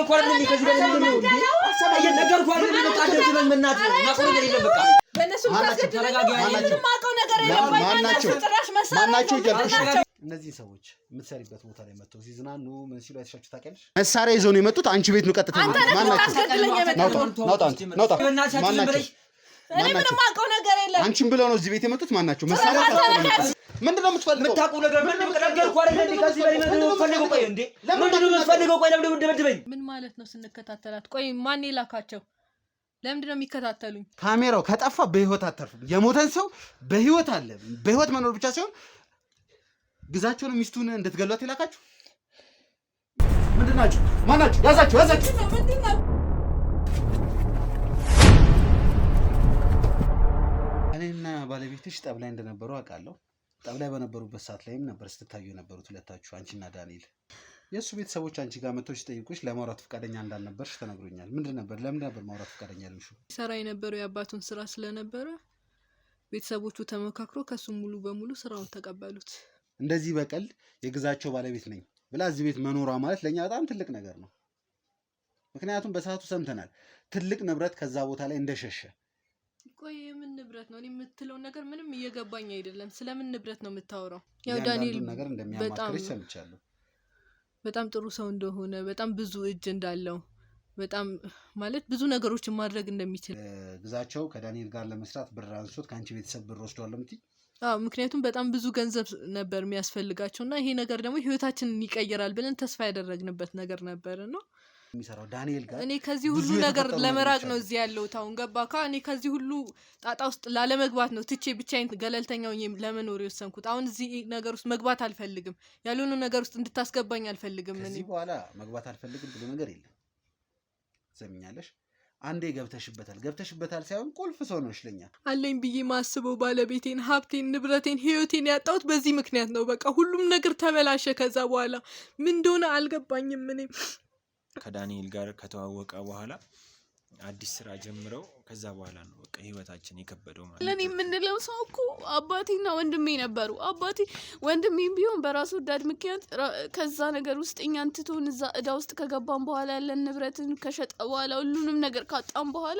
ነገርኩህ አይደል እንዴ ከዚህ በላይ ምንድነው እንዴ ነገርኩህ አይደል እንዴ ታደርግ በእናት ማቆም ነገር የለም በቃ በእነሱ ተረጋጋ ማቀው ነገር የለም ማናቸው ጭራሽ መሳሪያ እነዚህ ሰዎች የምትሰሪበት ቦታ ላይ መጥተው ሲዝናኑ ምን ሲሉ አይተሻችሁ ታውቂያለሽ? መሳሪያ ይዘው ነው የመጡት። አንቺ ቤት ነው ቀጥታ ማናቸው? እኔ ምንም ማቀው ነገር የለም። አንቺን ብለው ነው እዚህ ቤት የመጡት። ማናቸው? መሳሪያ ምንድነው የምትፈልገው? የምታውቁ ነገር ምንድነው? ነገርኩህ አይደል እንዴ ከዚህ በላይ ምንድነው የምትፈልገው? ቆይ እንዴ ምንድነው የምትፈልገው? ቆይ ለምን ደበደበኝ? ምን ማለት ነው ስንከታተላት? ቆይ ማን ይላካቸው? ለምንድነው የሚከታተሉኝ? ካሜራው ከጠፋ በህይወት አተርፉም። የሞተን ሰው በህይወት አለ። በህይወት መኖር ብቻ ሳይሆን ግዛቸው ነው ሚስቱን እንድትገሏት ይላካችሁ። ምንድናችሁ? ማናችሁ? ያዛችሁ ምንድነው? እኔና ባለቤትሽ ጠብ ላይ እንደነበሩ አውቃለሁ። ጠብ ላይ በነበሩበት ሰዓት ላይም ነበር ስትታዩ የነበሩት ሁለታችሁ፣ አንቺና ዳንኤል። የእሱ ቤተሰቦች አንቺ ጋር መጥተው ሲጠይቁሽ ለማውራት ፈቃደኛ እንዳልነበርሽ ተነግሮኛል። ምንድን ነበር? ለምን ነበር ማውራት ፈቃደኛ ያልሆንሽው? ሰራ የነበረው የአባቱን ስራ ስለነበረ ቤተሰቦቹ ተመካክሮ ከሱ ሙሉ በሙሉ ስራውን ተቀበሉት። እንደዚህ በቀል የግዛቸው ባለቤት ነኝ ብላ እዚህ ቤት መኖሯ ማለት ለእኛ በጣም ትልቅ ነገር ነው። ምክንያቱም በሰዓቱ ሰምተናል ትልቅ ንብረት ከዛ ቦታ ላይ እንደሸሸ። ቆይ የምን ንብረት ነው? እኔ የምትለው ነገር ምንም እየገባኝ አይደለም። ስለምን ንብረት ነው የምታወራው? ያው ዳንኤል ነገር እንደሚያማክርሽ ሰምቻለሁ። በጣም ጥሩ ሰው እንደሆነ፣ በጣም ብዙ እጅ እንዳለው፣ በጣም ማለት ብዙ ነገሮችን ማድረግ እንደሚችል። ግዛቸው ከዳንኤል ጋር ለመስራት ብር አንስቶት ከአንቺ ቤተሰብ ብር ወስዷል ለምትይ? አዎ፣ ምክንያቱም በጣም ብዙ ገንዘብ ነበር የሚያስፈልጋቸውና ይሄ ነገር ደግሞ ህይወታችንን ይቀየራል ብለን ተስፋ ያደረግንበት ነገር ነበርና የሚሰራው ዳንኤል ጋር እኔ ከዚህ ሁሉ ነገር ለመራቅ ነው እዚህ ያለው ታውን ገባካ። እኔ ከዚህ ሁሉ ጣጣ ውስጥ ላለመግባት ነው ትቼ ብቻዬን ገለልተኛው ለመኖር የወሰንኩት። አሁን እዚህ ነገር ውስጥ መግባት አልፈልግም። ያልሆነ ነገር ውስጥ እንድታስገባኝ አልፈልግም። እኔ ከዚህ በኋላ መግባት አልፈልግም ብሎ ነገር የለም። ሰምኛለሽ? አንዴ ገብተሽበታል ሳይሆን ቁልፍ ሰው ነሽ ለኛ። አለኝ ብዬ ማስበው ባለቤቴን፣ ሀብቴን፣ ንብረቴን፣ ህይወቴን ያጣሁት በዚህ ምክንያት ነው። በቃ ሁሉም ነገር ተበላሸ። ከዛ በኋላ ምን እንደሆነ አልገባኝም። እኔ ከዳንኤል ጋር ከተዋወቀ በኋላ አዲስ ስራ ጀምረው ከዛ በኋላ ነው በቃ ህይወታችን የከበደው ማለት ነው። ለኔ የምንለው ሰው እኮ አባቴና ወንድሜ ነበሩ። አባቴ ወንድሜም ቢሆን በራሱ ዳድ ምክንያት ከዛ ነገር ውስጥ እኛን ትቶን እዛ እዳ ውስጥ ከገባን በኋላ ያለን ንብረትን ከሸጠ በኋላ ሁሉንም ነገር ካጣን በኋላ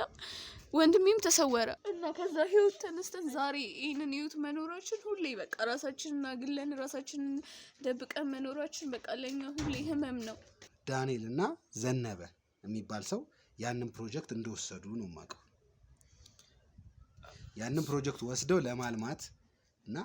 ወንድሜም ተሰወረ እና ከዛ ህይወት ተነስተን ዛሬ ይሄንን ህይወት መኖራችን ሁሌ በቃ ራሳችንን አግለን ራሳችንን ደብቀን መኖራችን በቃ ለኛ ሁሌ ህመም ነው። ዳንኤል እና ዘነበ የሚባል ሰው ያንን ፕሮጀክት እንደወሰዱ ነው የማውቀው። ያንን ፕሮጀክት ወስደው ለማልማት እና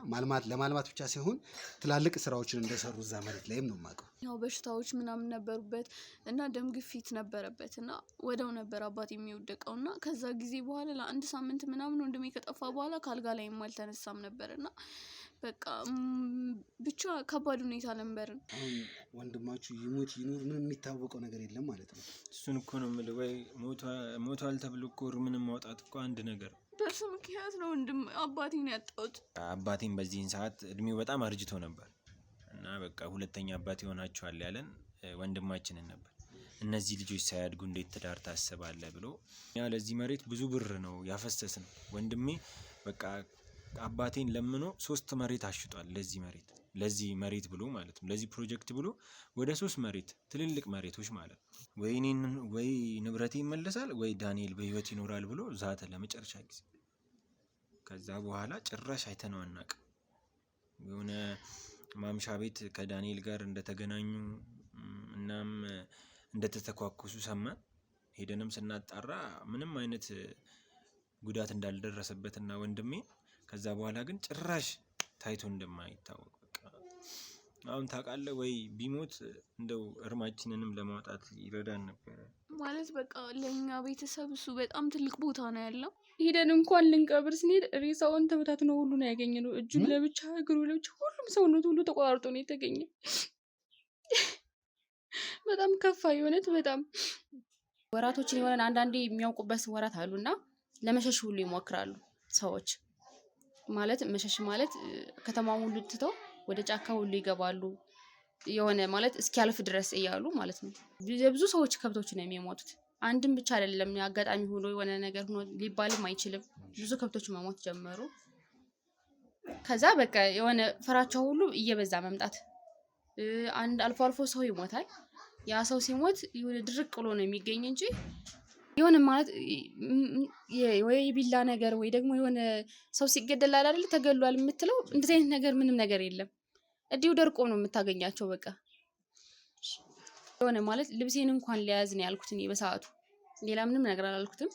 ለማልማት ብቻ ሳይሆን ትላልቅ ስራዎችን እንደሰሩ እዛ መሬት ላይም ነው የማውቀው። ያው በሽታዎች ምናምን ነበሩበት እና ደም ግፊት ነበረበት እና ወደው ነበር አባቴ የሚወደቀው እና ከዛ ጊዜ በኋላ ለአንድ ሳምንት ምናምን ወንድሜ ከጠፋ በኋላ ካልጋ ላይም አልተነሳም ነበርና በቃ ብቻ ከባድ ሁኔታ ነበርን። ወንድማችሁ ይሞት ይኖር ምንም የሚታወቀው ነገር የለም ማለት ነው። እሱን እኮ ነው የምልህ። ወይ ሞቷል ተብሎ እኮ ምንም ማውጣት እኮ አንድ ነገር በሱ ምክንያት ነው ወንድም አባቴን ያጣሁት። አባቴን በዚህን ሰዓት እድሜው በጣም አርጅቶ ነበር እና በቃ ሁለተኛ አባቴ ሆናችኋል ያለን ወንድማችንን ነበር። እነዚህ ልጆች ሳያድጉ እንዴት ትዳር ታስባለህ ብሎ ያ ለዚህ መሬት ብዙ ብር ነው ያፈሰስን። ወንድሜ በቃ አባቴን ለምኖ 3 መሬት አሽጧል። ለዚህ መሬት ብሎ ማለት ነው። ለዚህ ፕሮጀክት ብሎ ወደ 3 መሬት ትልልቅ መሬቶች ማለት ነው። ወይ ንብረቴ ይመለሳል ወይ ዳንኤል በህይወት ይኖራል ብሎ ዛተ ለመጨረሻ ጊዜ። ከዛ በኋላ ጭራሽ አይተነው አናውቅም። የሆነ ማምሻ ቤት ከዳንኤል ጋር እንደተገናኙ እናም እንደተተኳኩሱ ሰማን። ሄደንም ስናጣራ ምንም አይነት ጉዳት እንዳልደረሰበትና ወንድሜ ከዛ በኋላ ግን ጭራሽ ታይቶ እንደማይታወቅ በቃ አሁን ታውቃለህ ወይ ቢሞት እንደው እርማችንንም ለማውጣት ይረዳን ነበር ማለት በቃ ለኛ ቤተሰብ እሱ በጣም ትልቅ ቦታ ነው ያለው። ሄደን እንኳን ልንቀብር ስንሄድ ሬሳውን ተበታትኖ ሁሉ ነው ያገኘነው። እጁን ለብቻ እግሩ ለብቻ ሁሉም ሰውነቱ ሁሉ ተቆራርጦ ነው የተገኘ። በጣም ከፋ የሆነት በጣም ወራቶችን የሆነን አንዳንዴ የሚያውቁበት ወራት አሉና ለመሸሽ ሁሉ ይሞክራሉ ሰዎች። ማለት መሸሽ ማለት ከተማውን ሁሉ ትተው ወደ ጫካ ሁሉ ይገባሉ። የሆነ ማለት እስኪያልፍ ድረስ እያሉ ማለት ነው። ብዙ ሰዎች ከብቶች ነው የሚሞቱት። አንድም ብቻ አይደለም። አጋጣሚ ሆኖ የሆነ ነገር ሆኖ ሊባልም አይችልም። ብዙ ከብቶች መሞት ጀመሩ። ከዛ በቃ የሆነ ፍራቻው ሁሉ እየበዛ መምጣት። አንድ አልፎ ሰው ይሞታል። ያ ሰው ሲሞት የሆነ ድርቅ ብሎ ነው የሚገኝ እንጂ የሆነ ማለት ወይ ቢላ ነገር ወይ ደግሞ የሆነ ሰው ሲገደል አይደል ተገሏል የምትለው እንደዚህ አይነት ነገር ምንም ነገር የለም። እዲው ደርቆ ነው የምታገኛቸው። በቃ የሆነ ማለት ልብሴን እንኳን ሊያዝ ነው ያልኩት እኔ በሰዓቱ ሌላ ምንም ነገር አላልኩትም።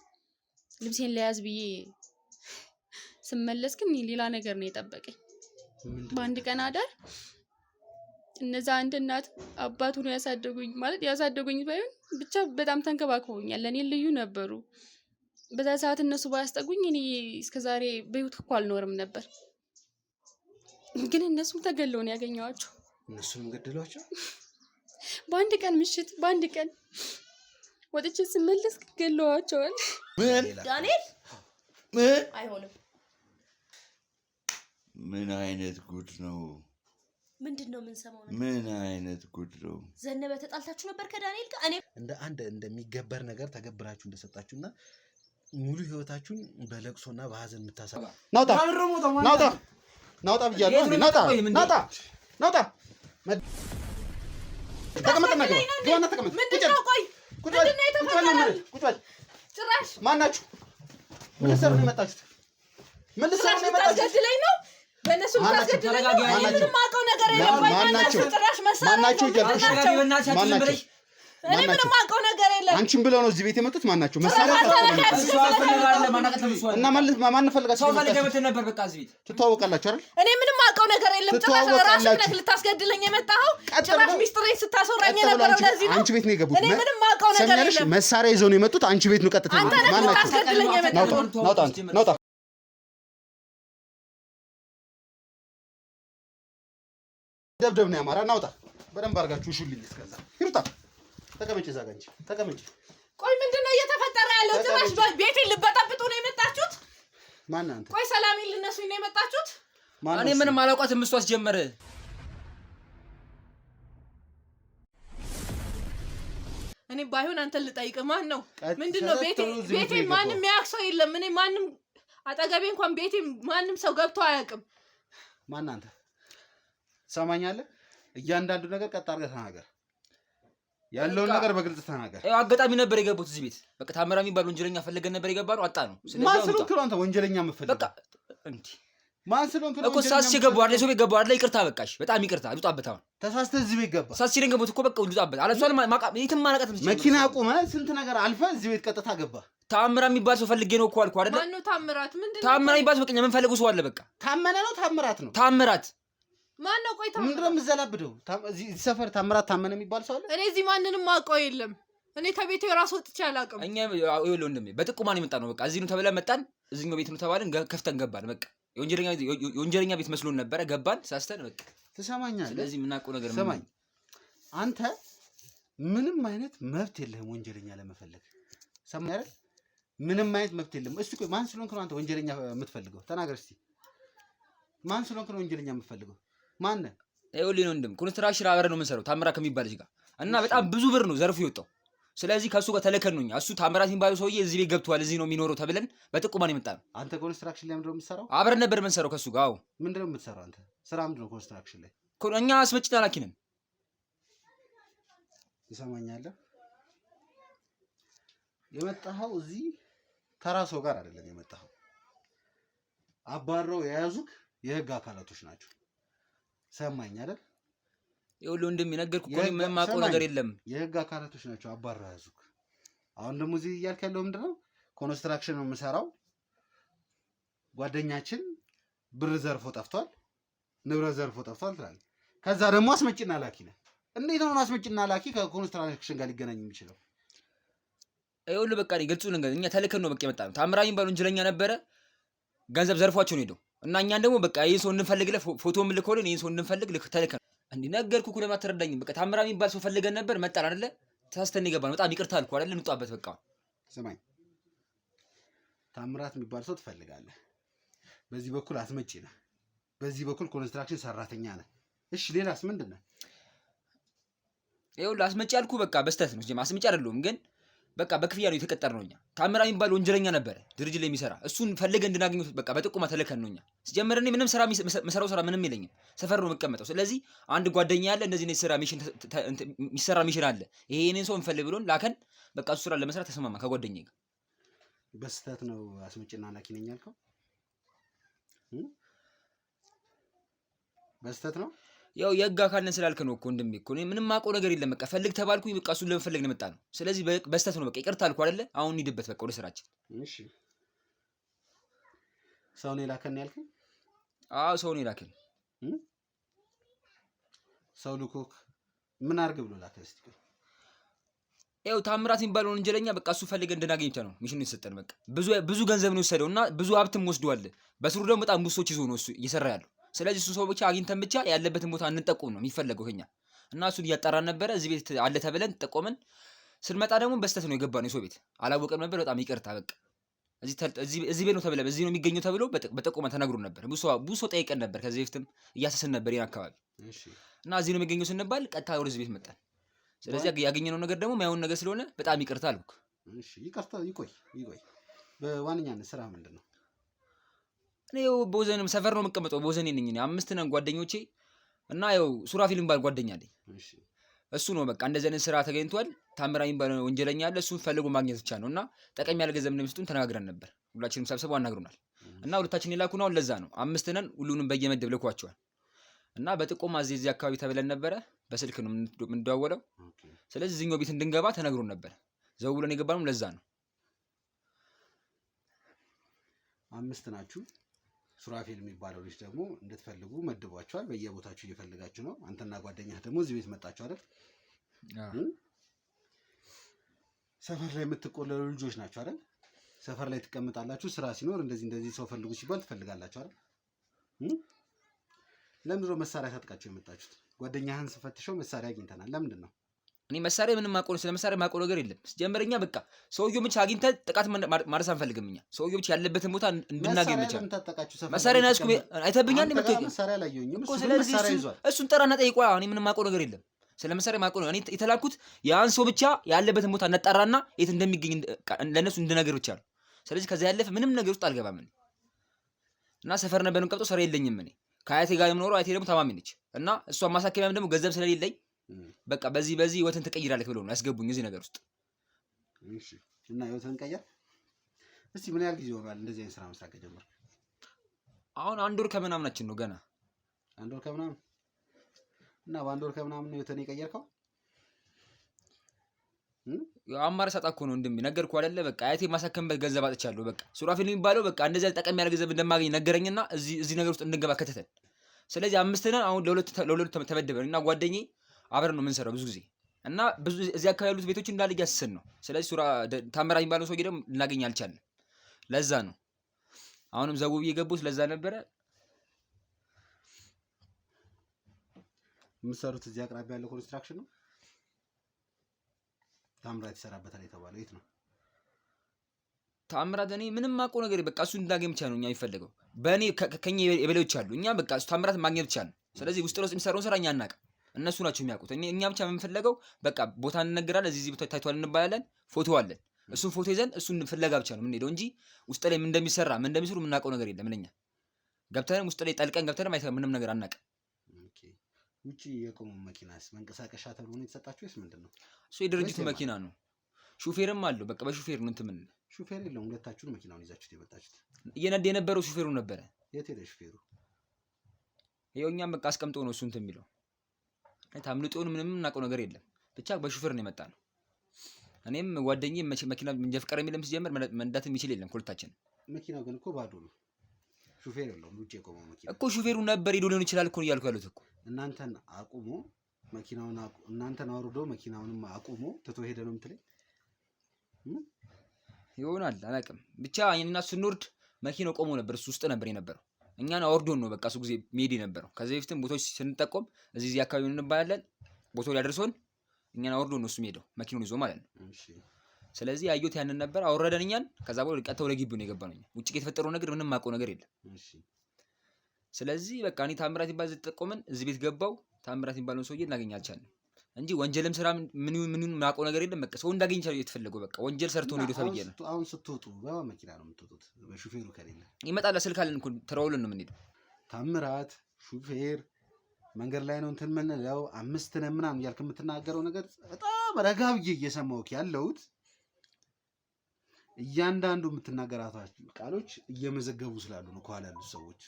ልብሴን ሊያዝ ብዬ ስመለስ ግን ሌላ ነገር ነው የጠበቀኝ። በአንድ ቀን አዳር እነዛ አንድ እናት አባቱ ነው ያሳደጉኝ ማለት ያሳደጉኝ ባይሆን ብቻ በጣም ተንከባክበውኛል። ለኔ ልዩ ነበሩ። በዛ ሰዓት እነሱ ባያስጠጉኝ እኔ እስከዛሬ በህይወት እኮ አልኖርም ነበር። ግን እነሱም ተገለው ነው ያገኘዋቸው። እነሱም ገደሏቸው። በአንድ ቀን ምሽት በአንድ ቀን ወጥቼ ስመለስ ገለዋቸዋል። ምን ዳንኤል ምን አይሆንም። ምን አይነት ጉድ ነው? ምንድነው የምንሰማው ነገር? ምን አይነት ጉድ ነው? ዘነበ ተጣልታችሁ ነበር ከዳንኤል ጋር? እኔ እንደ አንድ እንደሚገበር ነገር ተገብራችሁ እንደሰጣችሁና ሙሉ ህይወታችሁን በለቅሶና በሐዘን የምታሳባ ናውጣ ናውጣ ብያለሁ። ናውጣ ተቀመጥና ግባና ተቀመጥ። ምንድነው? ቆይ ምንድነው የተፈጠረው? ቁጭ በል። ጭራሽ ማናችሁ? ምን ልትሰሩ ነው የመጣችሁት? ምን ልትሰሩ ነው የመጣችሁት? ታስገድለኝ ነው? በእነሱ ታስገድለኝ ነው? ምንም ማውቀው ነገር የለም። ማናችሁ? ጭራሽ መሳሪያ ማናችሁ? እኔ ምንም ማውቀው ነገር የለም። አንቺን ብለው ነው እዚህ ቤት የመጡት? ማናችሁ? መሳሪያ እና ማን ፈልጋችሁ? ሰው ፈልገህ ነበር። በቃ እዚህ ቤት ትተዋወቃላችሁ አይደል? እኔ ምንም ማውቀው ነገር የለም። ጭራሽ ራስህ ልታስገድለኝ የመጣኸው ጭራሽ ሚስጥሬን ስታስወራኝ የነበረው ለዚህ ነው። አንቺ ቤት ነው የገቡት። እኔ ምንም ማውቀው ነገር የለም። መሳሪያ ይዘው ነው የመጡት። አንቺ ቤት ነው ቀጥታ የመጡት። ማናችሁ? ልታስገድለኝ የመጣኸው ናውጣ ደብደብ ነው ያማራ። ናውጣ በደንብ አድርጋችሁ ሹልኝ። እስከዛ ይሩጣ ተቀመጪ። እዛ ጋር እንጂ ተቀመጪ። ቆይ ምንድነው እየተፈጠረ ያለው? ጭራሽ ቤቴን ልበጠብጡ ነው የመጣችሁት? ማን አንተ? ቆይ ሰላሜን ልነሱኝ ነው የመጣችሁት? እኔ ምንም አላውቃትም። እሱ አስጀመረ። እኔ ባይሆን አንተ ልጠይቅ። ማን ነው? ምንድነው? ቤቴ ማንም ያውቅ ሰው የለም። እኔ ማንም አጠገቤ እንኳን ቤቴ ማንም ሰው ገብቶ አያውቅም። ማን አንተ? ሰማኛለህ? እያንዳንዱ ነገር ቀጥ አድርገህ ተናገር። ያለውን ነገር በግልጽ ተናገር። አጋጣሚ ነበር የገቡት እዚህ ቤት። በቃ ታምራ የሚባል ወንጀለኛ ፈልገን ነበር የገባነው። አጣ ነው። ማን ስለሆንክ ነው አንተ ወንጀለኛ የምትፈልግ? በቃ እንዴ ማን ስለሆንክ ነው? እኮ ሳስቼ ገባሁ አይደል? ሰው ቤት ገባሁ አይደል? ይቅርታ በቃሽ። በጣም ይቅርታ። ልውጣበት። አሁን ተሳስተህ እዚህ ቤት ገባህ። ሳስቼ ነው የገባሁት እኮ በቃ ልውጣበት። አለሷል የትም ማለቀት መኪና አቁመህ ስንት ነገር አልፈህ እዚህ ቤት ቀጥታ ገባህ። ታምራ የሚባል ሰው ፈልጌ ነው እኮ አልኩህ አይደል? ማን ነው ታምራት? ምንድነው ታምራ የሚባል ሰው በቃ የምንፈልገው ሰው አለ። በቃ ታመነ ነው ታምራት ነው? ታምራት ማን ነው? ቆይ ታምራት ምንድነው የምትዘላብደው? እዚህ ሰፈር ታምራት ታመነ የሚባል ሰው አለ? እኔ እዚህ ማንንም አውቀው የለም። እኔ ከቤቴ ራስ ወጥቼ አላውቅም። እኛ ይኸውልህ ወንድሜ በጥቁማ ነው የመጣነው። በቃ እዚህ ነው ተብለን መጣን። እዚህኛው ቤት ነው ተባልን። ከፍተን ገባን። በቃ የወንጀለኛ ቤት መስሎን ነበረ። ገባን ሳስተን በቃ ትሰማኛለህ? ስለዚህ የምናውቀው ነገር ሰማኝ። አንተ ምንም አይነት መብት የለህም ወንጀለኛ ለመፈለግ። ሰማኝ አይደል? ምንም አይነት መብት የለም። እስቲ ቆይ ማን ስለሆንክ ነው አንተ ወንጀለኛ የምትፈልገው? ተናገር እስቲ። ማን ስለሆንክ ነው ወንጀለኛ የምትፈልገው? ማን ነህ? ይኸውልህ ወንድም ኮንስትራክሽን አብረን ነው የምንሰራው ታምራ ከሚባል ልጅ ጋር እና በጣም ብዙ ብር ነው ዘርፉ የወጣው። ስለዚህ ከሱ ጋር ተለከን ነው። እሱ ታምራት የሚባለው ሰውዬ እዚህ ቤት ገብቷል፣ እዚህ ነው የሚኖረው ተብለን በጥቁማ ነው የመጣነው። አንተ ኮንስትራክሽን ላይ ምንድን ነው የምትሰራው? አብረን ነበር የምንሰራው ከሱ ጋር። አዎ ምንድን ነው የምትሰራው አንተ? ስራ ምንድን ነው ኮንስትራክሽን ላይ? እኛ አስመጭና ላኪ ነን። ትሰማኛለህ? የመጣኸው እዚህ ተራ ሰው ጋር አይደለም የመጣኸው። አባረው የያዙክ የህግ አካላቶች ናቸው። ሰማኝ አይደል? ይኸውልህ ወንድም የነገርኩህ እኮ ምንም አውቀው ነገር የለም። የህግ አካላቶች ናቸው አባረው የያዙክ። አሁን ደግሞ እዚህ እያልክ ያለው ምንድን ነው? ኮንስትራክሽን ነው የምሰራው፣ ጓደኛችን ብር ዘርፎ ጠፍቷል፣ ንብረት ዘርፎ ጠፍቷል ትላለህ። ከዛ ደግሞ አስመጭና ላኪ ነህ። እንዴት ነው አስመጭና ላኪ ከኮንስትራክሽን ጋር ሊገናኝ የሚችለው? ይኸውልህ በቃ ግልጹ ነገር እኛ ተልከን ነው በቃ የመጣነው። ታምራ የሚባል ወንጀለኛ ነበረ፣ ገንዘብ ዘርፏቸው ነው ሄደው እና እኛን ደግሞ በቃ ይሄን ሰው እንፈልግለ ፎቶም ልኮልን ይሄን ሰው እንፈልግ ተልከን እንዴ ነገርኩህ እኮ ለምን አትረዳኝም? በቃ ታምራ የሚባል ሰው ፈልገን ነበር መጣን አይደለ? ተሳስተን ይገባል። በጣም ይቅርታ አልኩ አይደለ? እንውጣበት በቃ። ስማኝ፣ ታምራት የሚባል ሰው ትፈልጋለህ። በዚህ በኩል አስመጪ ነህ፣ በዚህ በኩል ኮንስትራክሽን ሰራተኛ ነህ። እሺ ሌላስ ምንድን ነህ? ይኸውልህ አስመጪ አልኩህ በቃ በስተት ነው። አስመጪ አይደለሁም ግን በቃ በክፍያ ነው የተቀጠርነው እኛ። ታምራ የሚባል ወንጀለኛ ነበረ ድርጅት ላይ የሚሰራ እሱን ፈልገን እንድናገኘው በቃ በጥቁማ ተልከን ነው እኛ። ሲጀመር እኔ ምንም ስራ የምሰራው ስራ ምንም የለኝም፣ ሰፈር ነው የምቀመጠው። ስለዚህ አንድ ጓደኛ ያለ እንደዚህ ነው ስራ ሚሽን የሚሰራ ሚሽን አለ ይሄ እኔን ሰው እንፈልግ ብሎን ላከን። በቃ እሱ ስራ ለመስራት ተስማማ ከጓደኛዬ ጋር። በስተት ነው አስመጭና ላኪ ነኝ ያልከው? በስተት ነው ያው የህግ አካል ነን ስላልክ ነው እኮ ወንድሜ እኮ። እኔ ምንም አውቀው ነገር የለም። በቃ ፈልግ ተባልኩኝ። በቃ እሱን ለመፈለግ ነው የመጣ ነው። ስለዚህ በስተት ነው በቃ ይቅርታ አልኩ አይደለ? አሁን እንሂድበት በቃ ወደ ስራችን። እሺ ሰው ነው የላከን ያልከኝ? አዎ ሰው ነው የላከን። ሰው ልኮክ ምን አድርግ ብሎ ላከ? እስቲ ያው ታምራት የሚባለው ወንጀለኛ በቃ እሱ ፈልገን እንድናገኝ ብቻ ነው ሚሽኑ የተሰጠን። በቃ ብዙ ገንዘብ ነው የወሰደው እና ብዙ ሀብትም ወስዷል። በስሩ ደግሞ በጣም ብዙ ሰዎች ይዞ ነው እሱ እየሰራ ያለው። ስለዚህ እሱ ሰው ብቻ አግኝተን ብቻ ያለበትን ቦታ እንጠቁም ነው የሚፈለገው ከኛ። እና እሱን እያጣራን ነበረ። እዚህ ቤት አለ ተብለን ጠቆመን። ስንመጣ ደግሞ በስተት ነው የገባነው የሰው ቤት። አላወቀም ነበር። በጣም ይቅርታ በቃ እዚህ ቤት ነው ተብለን እዚህ ነው የሚገኘው ተብሎ በጠቆመን ተነግሮን ነበር። ብዙ ሰው ጠይቀን ነበር። ከዚህ በፊትም እያሰስን ነበር ይሄን አካባቢ እና እዚህ ነው የሚገኘው ስንባል ቀጥታ ወደዚህ ቤት መጣን። ስለዚህ ያገኘነው ነገር ደግሞ ማይሆን ነገር ስለሆነ በጣም ይቅርታ አልኩ። እሺ ይቅርታ ይቆይ። በዋነኛነት ስራ ምንድን ነው? እኔ ያው ቦዘንም ሰፈር ነው የምቀመጠው። ቦዘኔ ነኝ እኔ። 5 ነን ጓደኞቼ እና ያው ሱራፊል የሚባል ጓደኛ አለኝ። እሺ እሱ ነው በቃ እንደዚህ አይነት ስራ ተገኝቷል፣ ታምራ የሚባል ወንጀለኛ አለ፣ እሱን ፈልጎ ማግኘት ብቻ ነው እና ጠቀም ያለ ገንዘብ እንደሚሰጡን ተነጋግረን ነበር። ሁላችንም ሰብስበው አናግሩናል እና ሁለታችን የላኩን አሁን ለዛ ነው 5 ነን። ሁሉንም በየመደብ ልኳቸዋል እና በጥቆማ እዚህ አካባቢ ተብለን ነበረ። በስልክ ነው የምንደዋወለው። ስለዚህ እዚህኛው ቤት እንድንገባ ተነግሮን ነበር። ዘው ብለን የገባነው ለዛ ነው። 5 ናችሁ። ሱራፌል የሚባለው ልጅ ደግሞ እንድትፈልጉ መድቧቸዋል። በየቦታችሁ እየፈልጋችሁ ነው። አንተና ጓደኛህ ደግሞ እዚህ ቤት መጣችሁ አይደል? ሰፈር ላይ የምትቆለሉ ልጆች ናችሁ አይደል? ሰፈር ላይ ትቀምጣላችሁ። ስራ ሲኖር እንደዚህ ሰው ፈልጉ ሲባል ትፈልጋላችሁ አይደል? ለምንድን ነው መሳሪያ ታጥቃችሁ የመጣችሁት? ጓደኛህን ስፈትሸው መሳሪያ አግኝተናል። ለምንድን ነው? እኔ መሳሪያ ምንም ማቆን ስለ መሳሪያ ማቆ ነገር የለም። ሲጀመረኛ በቃ ሰውየው ብቻ አግኝተህ ጥቃት ማድረስ አንፈልግም እኛ። ሰውየው ብቻ ያለበትን ቦታ እንድናገኝ ብቻ። መሳሪያ ናስኩ አይተብኛል እንዴ? መሳሪያ ላየሁኝም። ስለዚህ እሱን ጠራና ጠይቋ። እኔ ምንም ማቆ ነገር የለም። ስለ መሳሪያ ማቆ ነው። እኔ የተላኩት ያን ሰው ብቻ ያለበትን ቦታ እናጣራና የት እንደሚገኝ ለነሱ እንድነገር ብቻ ነው። ስለዚህ ከዛ ያለፈ ምንም ነገር ውስጥ አልገባም እኔ። እና ሰፈር ነበር የምቀምጠው፣ ስራ የለኝም እኔ። ከአያቴ ጋር የምኖረው አያቴ ደግሞ ታማሚ ነች እና እሷ ማሳከሚያም ደግሞ ገንዘብ ስለሌለኝ በቃ በዚህ ህይወትን ትቀይራለህ ብለው ነው ያስገቡኝ እዚህ ነገር ውስጥ። እሺ እና ህይወትን ቀየር። እስቲ ምን ያህል ጊዜ ሆኗል እንደዚህ አይነት ስራ መስራት ከጀመርክ? አሁን 1 ወር ከምናምናችን ነው ገና። 1 ወር ከምናምን እና በ1 ወር ከምናምን ነው ህይወትን የቀየርከው? አማራጭ ሳጣ እኮ ነው እንደም ነገርኩህ አይደለ? በቃ አያቴ ማሳከምበት ገንዘብ አጥቻለሁ። በቃ ሱራፊል የሚባለው በቃ እንደዚህ ጠቀም ያለ ገንዘብ እንደማገኝ ነገረኝና እዚህ ነገር ውስጥ እንድንገባ ከተተን። ስለዚህ 5 ነን አሁን ለሁለት ተመደበን እና ጓደኛዬ አብረን ነው የምንሰራው ብዙ ጊዜ እና ብዙ እዚህ አካባቢ ያሉት ቤቶች እንዳለ እያሰስን ነው። ስለዚህ ታምራ የሚባለው ሰውዬ ደግሞ ልናገኝ አልቻልንም። ለዛ ነው አሁንም ዘው ብዬ ገቡት። ለዛ ነበረ የምትሰሩት። እዚህ አቅራቢ ያለው ኮንስትራክሽን ነው ታምራት ይሰራበታል የተባለው። የት ነው ታምራት? እኔ ምንም አውቀው ነገር በቃ እሱ እንዳገኝ ብቻ ነው እኛ የሚፈልገው። በእኔ ከኛ የበሌዎች አሉ። እኛ በቃ እሱ ታምራት ማግኘት ብቻ ነው። ስለዚህ ውስጥ ለውስጥ የሚሰራውን ስራ እኛ አናውቅም፣ እነሱ ናቸው የሚያውቁት። እኛ ብቻ የምንፈልገው በቃ ቦታ እንነግራለን። እዚህ ቦታ ታይቷል እንባላለን፣ ፎቶ አለን። እሱን ፎቶ ይዘን እሱን ፍለጋ ብቻ ነው የምንሄደው እንጂ ውስጥ ላይ ምን እንደሚሰራ ምን እንደሚሰሩ የምናውቀው ነገር የለም። ለኛ ገብተንም ውስጥ ላይ ጠልቀን ገብተንም አይተን ምንም ነገር አናውቅም። ኦኬ። ውጪ የቆሙ መኪናስ መንቀሳቀሻ ተብሎ ነው የተሰጣችሁ ወይስ ምንድን ነው? እሱ የድርጅቱ መኪና ነው። ሹፌርም አለው። በቃ በሹፌር ነው እንትን ምን ሹፌር የለውም። ሁለታችሁን መኪናውን ይዛችሁት የመጣችሁት? እየነዳ የነበረው ሹፌሩ ነበረ። የት ሄደ ሹፌሩ? ይኸው እኛም በቃ አስቀምጦ ነው እሱ እንትን የሚለው። ታምልጦን ምንም እናውቀው ነገር የለም። ብቻ በሹፌር ነው የመጣ ነው። እኔም ጓደኛዬ መኪና መንጃ ፍቃድ የሚለም ሲጀምር መንዳት የሚችል የለም ሁለታችን። መኪናው ግን እኮ ባዶ ነው፣ ሹፌር የለውም። ውጪ የቆመው መኪና እኮ ሹፌሩ ነበር ሄዶ ሊሆን ይችላል እኮ እያልኩ ያሉት እኮ። እናንተን አቁሞ መኪናውን እናንተን አውርዶ መኪናውንም አቁሞ ትቶ ሄደ ነው የምትለኝ? ይሆናል አላውቅም። ብቻ እኛ ስንወርድ መኪናው ቆሞ ነበር፣ እሱ ውስጥ ነበር የነበረው። እኛን አወርዶን ነው በቃ እሱ ጊዜ መሄድ የነበረው። ከዚህ በፊትም ቦታዎች ስንጠቆም እዚህ አካባቢ እንባላለን፣ ቦታው ላይ አድርሶን እኛን አወርዶን ነው እሱ የሚሄደው መኪናውን ይዞ ማለት ነው። እሺ። ስለዚህ ያየሁት ያንን ነበር። አወረደን እኛን። ከዛ በኋላ ቀጥታ ወደ ግቢው ነው የገባነው። ውጭ የተፈጠረው ነገር ምንም የማውቀው ነገር የለም። እሺ። ስለዚህ በቃ እኔ ታምራት ይባል ተጠቆመን እዚህ ቤት ገባው። ታምራት የሚባለውን ሰውዬ እናገኝ አልቻልንም። እንጂ ወንጀልም ስራ ምን ማቆ ነገር የለም። በቃ ሰው እንዳገኝ ይችላል የተፈለገው በቃ ወንጀል ሰርቶ ነው ሄዶ ተብዬ ነው። አሁን ስትወጡ በመኪና ነው የምትወጡት? በሹፌሩ ከሌለ ይመጣል ስልክ አለን እኮ ተራውልን ነው የምንሄደው። ታምራት ሹፌር መንገድ ላይ ነው እንትን ምን ያው 5 ነን ምናምን እያልክ የምትናገረው ነገር በጣም ረጋ ብዬ እየሰማሁህ ያለሁት እያንዳንዱ የምትናገራቸው ቃሎች እየመዘገቡ ስላሉ ነው ከኋላ ያሉት ሰዎች።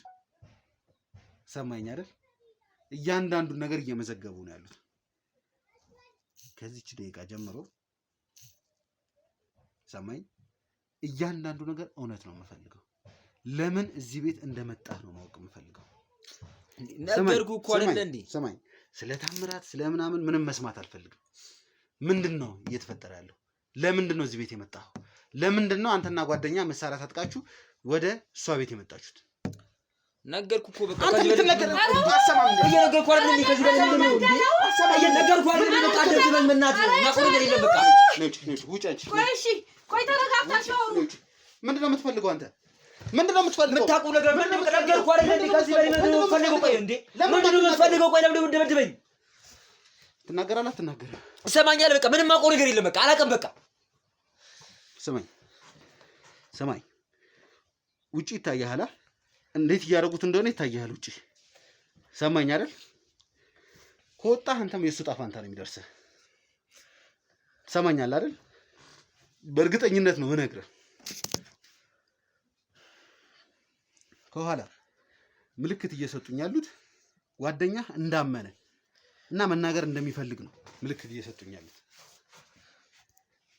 ሰማኝ አይደል? እያንዳንዱ ነገር እየመዘገቡ ነው ያሉት። ከዚች ደቂቃ ጀምሮ ሰማኝ፣ እያንዳንዱ ነገር እውነት ነው የምፈልገው። ለምን እዚህ ቤት እንደመጣህ ነው ማወቅ የምፈልገው። ነገርኩህ እኮ አይደል እንዴ? ሰማኝ፣ ስለ ታምራት ስለ ምንም መስማት አልፈልግም። ምንድነው እየተፈጠረ ያለው? ለምንድነው እዚህ ቤት የመጣኸው? ለምንድነው አንተና ጓደኛ መሳሪያ ታጥቃችሁ ወደ እሷ ቤት የመጣችሁት? ነገርኩህ እኮ በቃ ከዚህ በላይ እየነገርኩህ አይደል እንዴ? ከዚህ በላይ ምንድነው እንዴ? እየነገርኩህ አይደል እንዴ? በቃ እንደዚህ ነው የምናድረው። ማቆም የለም በቃ ውጫች። እሺ ቆይ ተረጋግታችሁ አውሩ። ምንድነው የምትፈልገው አንተ? ምንድነው የምትፈልገው? የምታውቁ ነገር ምንድነው? ነገርኩህ አይደል እንዴ? ከዚህ በላይ ምንድነው የምትፈልገው? ቆይ እንዴ ምንድነው የምትፈልገው? ቆይ ለምን ደበደበኝ? ትናገራለህ አትናገርም? ሰማኛል። በቃ ምንም ማቆም ነገር የለም። በቃ አላውቅም። በቃ ሰማኝ። ውጪ ይታያል። እንዴት እያደረጉት እንደሆነ ይታያል ውጪ። ሰማኝ አይደል? ከወጣህ አንተም የእሱ ዕጣ ፈንታ ነው የሚደርስህ። ሰማኛል አይደል? በእርግጠኝነት ነው እነግርህ። ከኋላ ምልክት እየሰጡኝ ያሉት ጓደኛህ እንዳመነ እና መናገር እንደሚፈልግ ነው ምልክት እየሰጡኝ ያሉት።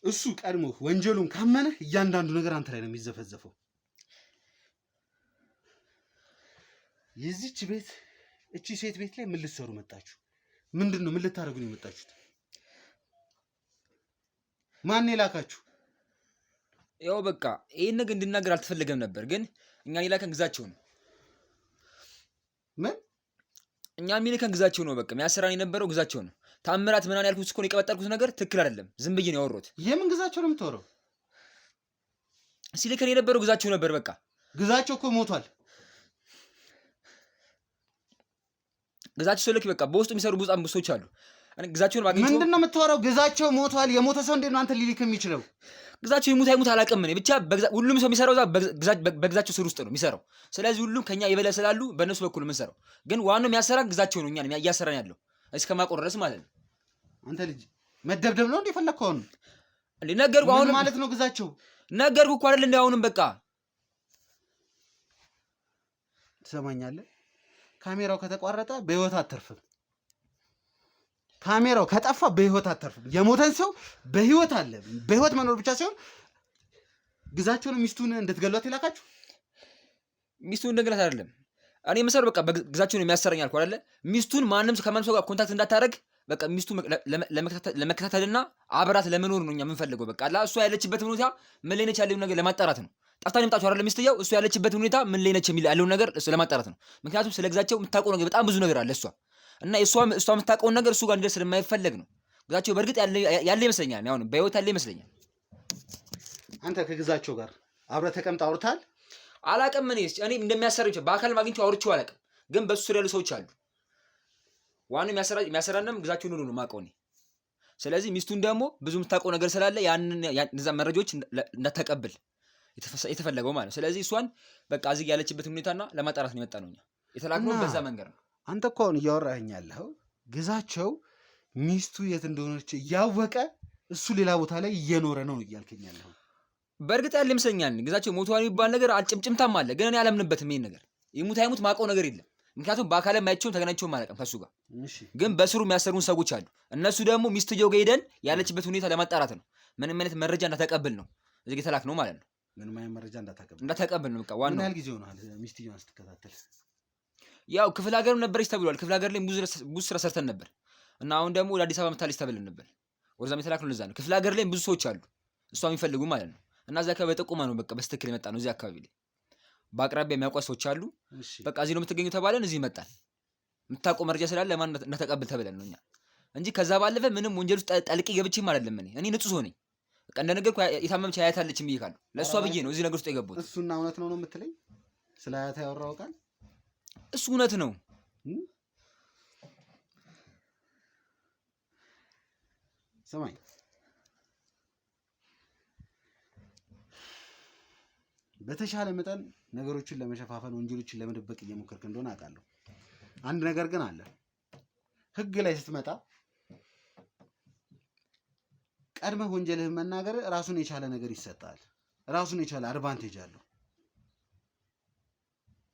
እሱ ቀድሞ ወንጀሉን ካመነ እያንዳንዱ ነገር አንተ ላይ ነው የሚዘፈዘፈው። የዚች ቤት እቺ ሴት ቤት ላይ ምን ልትሰሩ መጣችሁ? ምንድነው? ምን ልታደርጉ ነው የመጣችሁት? ማን የላካችሁ? ያው በቃ ይሄን ነገር እንድናገር አልተፈለገም ነበር፣ ግን እኛን የላከን ግዛቸው ነው። ምን? እኛም የላከን ግዛቸው ነው። በቃ የሚያሰራን የነበረው ግዛቸው ነው። ታምራት ምናምን ያልኩት እኮ ነው የቀበጠርኩት ነገር ትክክል አይደለም። ዝም ብዬ ነው ያወራሁት። የምን ግዛቸው ነው የምታወራው? ሲልከን የነበረው ግዛቸው ነበር። በቃ ግዛቸው እኮ ሞቷል። ግዛቸው ሰው ልክ በቃ በውስጡ የሚሰሩ ብዙ አንበሶች አሉ። ግዛቸውን ባገኘው ምንድነው የምታወራው? ግዛቸው ሞቷል። የሞተ ሰው እንዴት ነው አንተ ሊልክ የሚችለው? ግዛቸው ይሙት አይሙት አላውቅም እኔ ብቻ ሁሉም ሰው የሚሰራው በግዛቸው ስር ውስጥ ነው የሚሰራው። ስለዚህ ሁሉም ከኛ የበለ ስላሉ በእነሱ በኩል የምንሰራው፣ ግን ዋናው የሚያሰራን ግዛቸው ነው። እኛን እያሰራን ያለው እስከማቆም ድረስ ማለት ነው። አንተ ልጅ መደብደብ ነው እንዴ ፈለግከው? አሁን እንዴ ነገርኩህ። አሁን ማለት ነው ግዛቸው ነገርኩህ እኮ አይደል እንዴ? አሁንም በቃ ትሰማኛለህ? ካሜራው ከተቋረጠ በህይወት አትተርፍም። ካሜራው ከጠፋ በህይወት አትተርፍም። የሞተን ሰው በህይወት አለ። በህይወት መኖር ብቻ ሳይሆን ግዛቸውን ሚስቱን እንድትገሏት ይላካችሁ። ሚስቱን እንደገላት አይደለም እኔ የምሰራው በቃ ግዛቸውን የሚያሰራኝ አልኩህ አይደለ? ሚስቱን ከማንም ሰው ጋር ኮንታክት እንዳታረግ በቃ ሚስቱ ለመከታተልና አብራት ለመኖር ነው እኛ የምንፈልገው። በቃ አላ እሷ ያለችበት ሁኔታ ምን ላይ ነች ያለውን ነገር ለማጣራት ነው። ጠፍታን የምጣችሁ አይደለም ሚስትየው፣ እሷ ያለችበት ሁኔታ ምን ላይ ነች ያለውን ነገር እሱ ለማጣራት ነው። ምክንያቱም ስለ ግዛቸው የምታውቀው ነገር በጣም ብዙ ነገር አለ እሷ እና እሷ የምታውቀውን ነገር እሱ ጋር እንዲደርስ ስለማይፈለግ ነው። ግዛቸው በእርግጥ ያለ ይመስለኛል። አሁን በህይወት ያለ ይመስለኛል። አንተ ከግዛቸው ጋር አብረህ ተቀምጠህ አውርተሃል? አላውቅም። እኔ እንደሚያሰራኝ በአካል አግኝቼው አውርቼው አላውቅም፣ ግን በሱ ስር ያሉ ሰዎች አሉ። ዋናው የሚያሰራንም ግዛቸውን ነው የማውቀው እኔ። ስለዚህ ሚስቱን ደግሞ ብዙ የምታውቀው ነገር ስላለ እነዛ መረጃዎች እንዳታቀብል የተፈለገው ማለት ነው። ስለዚህ እሷን በቃ እዚህ ያለችበት ሁኔታና ለማጣራት ነው የመጣ ነው። እኛ የተላክነው በዛ መንገድ ነው። አንተ እኮ አሁን እያወራኸኝ ያለኸው ግዛቸው ሚስቱ የት እንደሆነች እያወቀ እሱ ሌላ ቦታ ላይ እየኖረ ነው እያልከኝ ያለኸው። በእርግጥ ያለ ይመስለኛል። ግዛቸው ሞቷል የሚባል ነገር ጭምጭምታም አለ፣ ግን እኔ አላምንበትም። ይሄን ነገር ይሙት አይሙት ማውቀው ነገር የለም። ምክንያቱም በአካልም ማይቸውም ተገናኝቸውም አላውቅም ከሱ ጋር። ግን በስሩ የሚያሰሩን ሰዎች አሉ። እነሱ ደግሞ ሚስትየው ጋር ሄደን ያለችበት ሁኔታ ለማጣራት ነው። ምንም አይነት መረጃ እንዳተቀብል ነው እዚህ የተላክነው ማለት ነው። ምንም አይነት መረጃ እንዳተቀብል ነው። በቃ ዋናው ምን ያህል ጊዜ ሆነሃል ሚስትየዋን ስትከታተል? ያው ክፍለ ሀገርም ነበረች ተብሏል። ክፍለ ሀገር ላይ ብዙ ስራ ሰርተን ነበር እና አሁን ደግሞ ወደ አዲስ አበባ መታለች ተብለን ነበር። ወደዛም የተላክነው ለዛ ነው። ክፍለ ሀገር ላይ ብዙ ሰዎች አሉ እሷ የሚፈልጉ ማለት ነው። እና እዛ አካባቢ በጠቁማ ነው በቃ በስትክክል የመጣ ነው። እዚህ አካባቢ ላይ በአቅራቢያ የሚያውቋት ሰዎች አሉ። በቃ እዚህ ነው የምትገኙ ተባለን። እዚህ መጣን። የምታውቀው መረጃ ስላለ ለማን እንዳተቀብል ተብለን ነው እኛ እንጂ ከዛ ባለፈ ምንም ወንጀል ውስጥ ጠልቄ ገብቼም አይደለም። እኔ ንጹህ ሰው ነኝ። በቃ እንደነገርኩህ የታመመች አያት አለችኝ ብዬ ካሉ ለእሷ ብዬ ነው እዚህ ነገር ውስጥ የገቡት። እሱና እውነት ነው የምትለኝ? ስለ አያት ያወራው ቃል እሱ እውነት ነው። ስማኝ፣ በተሻለ መጠን ነገሮችን ለመሸፋፈን ወንጀሎችን ለመደበቅ እየሞከርክ እንደሆነ አውቃለሁ። አንድ ነገር ግን አለ። ህግ ላይ ስትመጣ ቀድመህ ወንጀልህን መናገር ራሱን የቻለ ነገር ይሰጣል። ራሱን የቻለ አድቫንቴጅ አለው።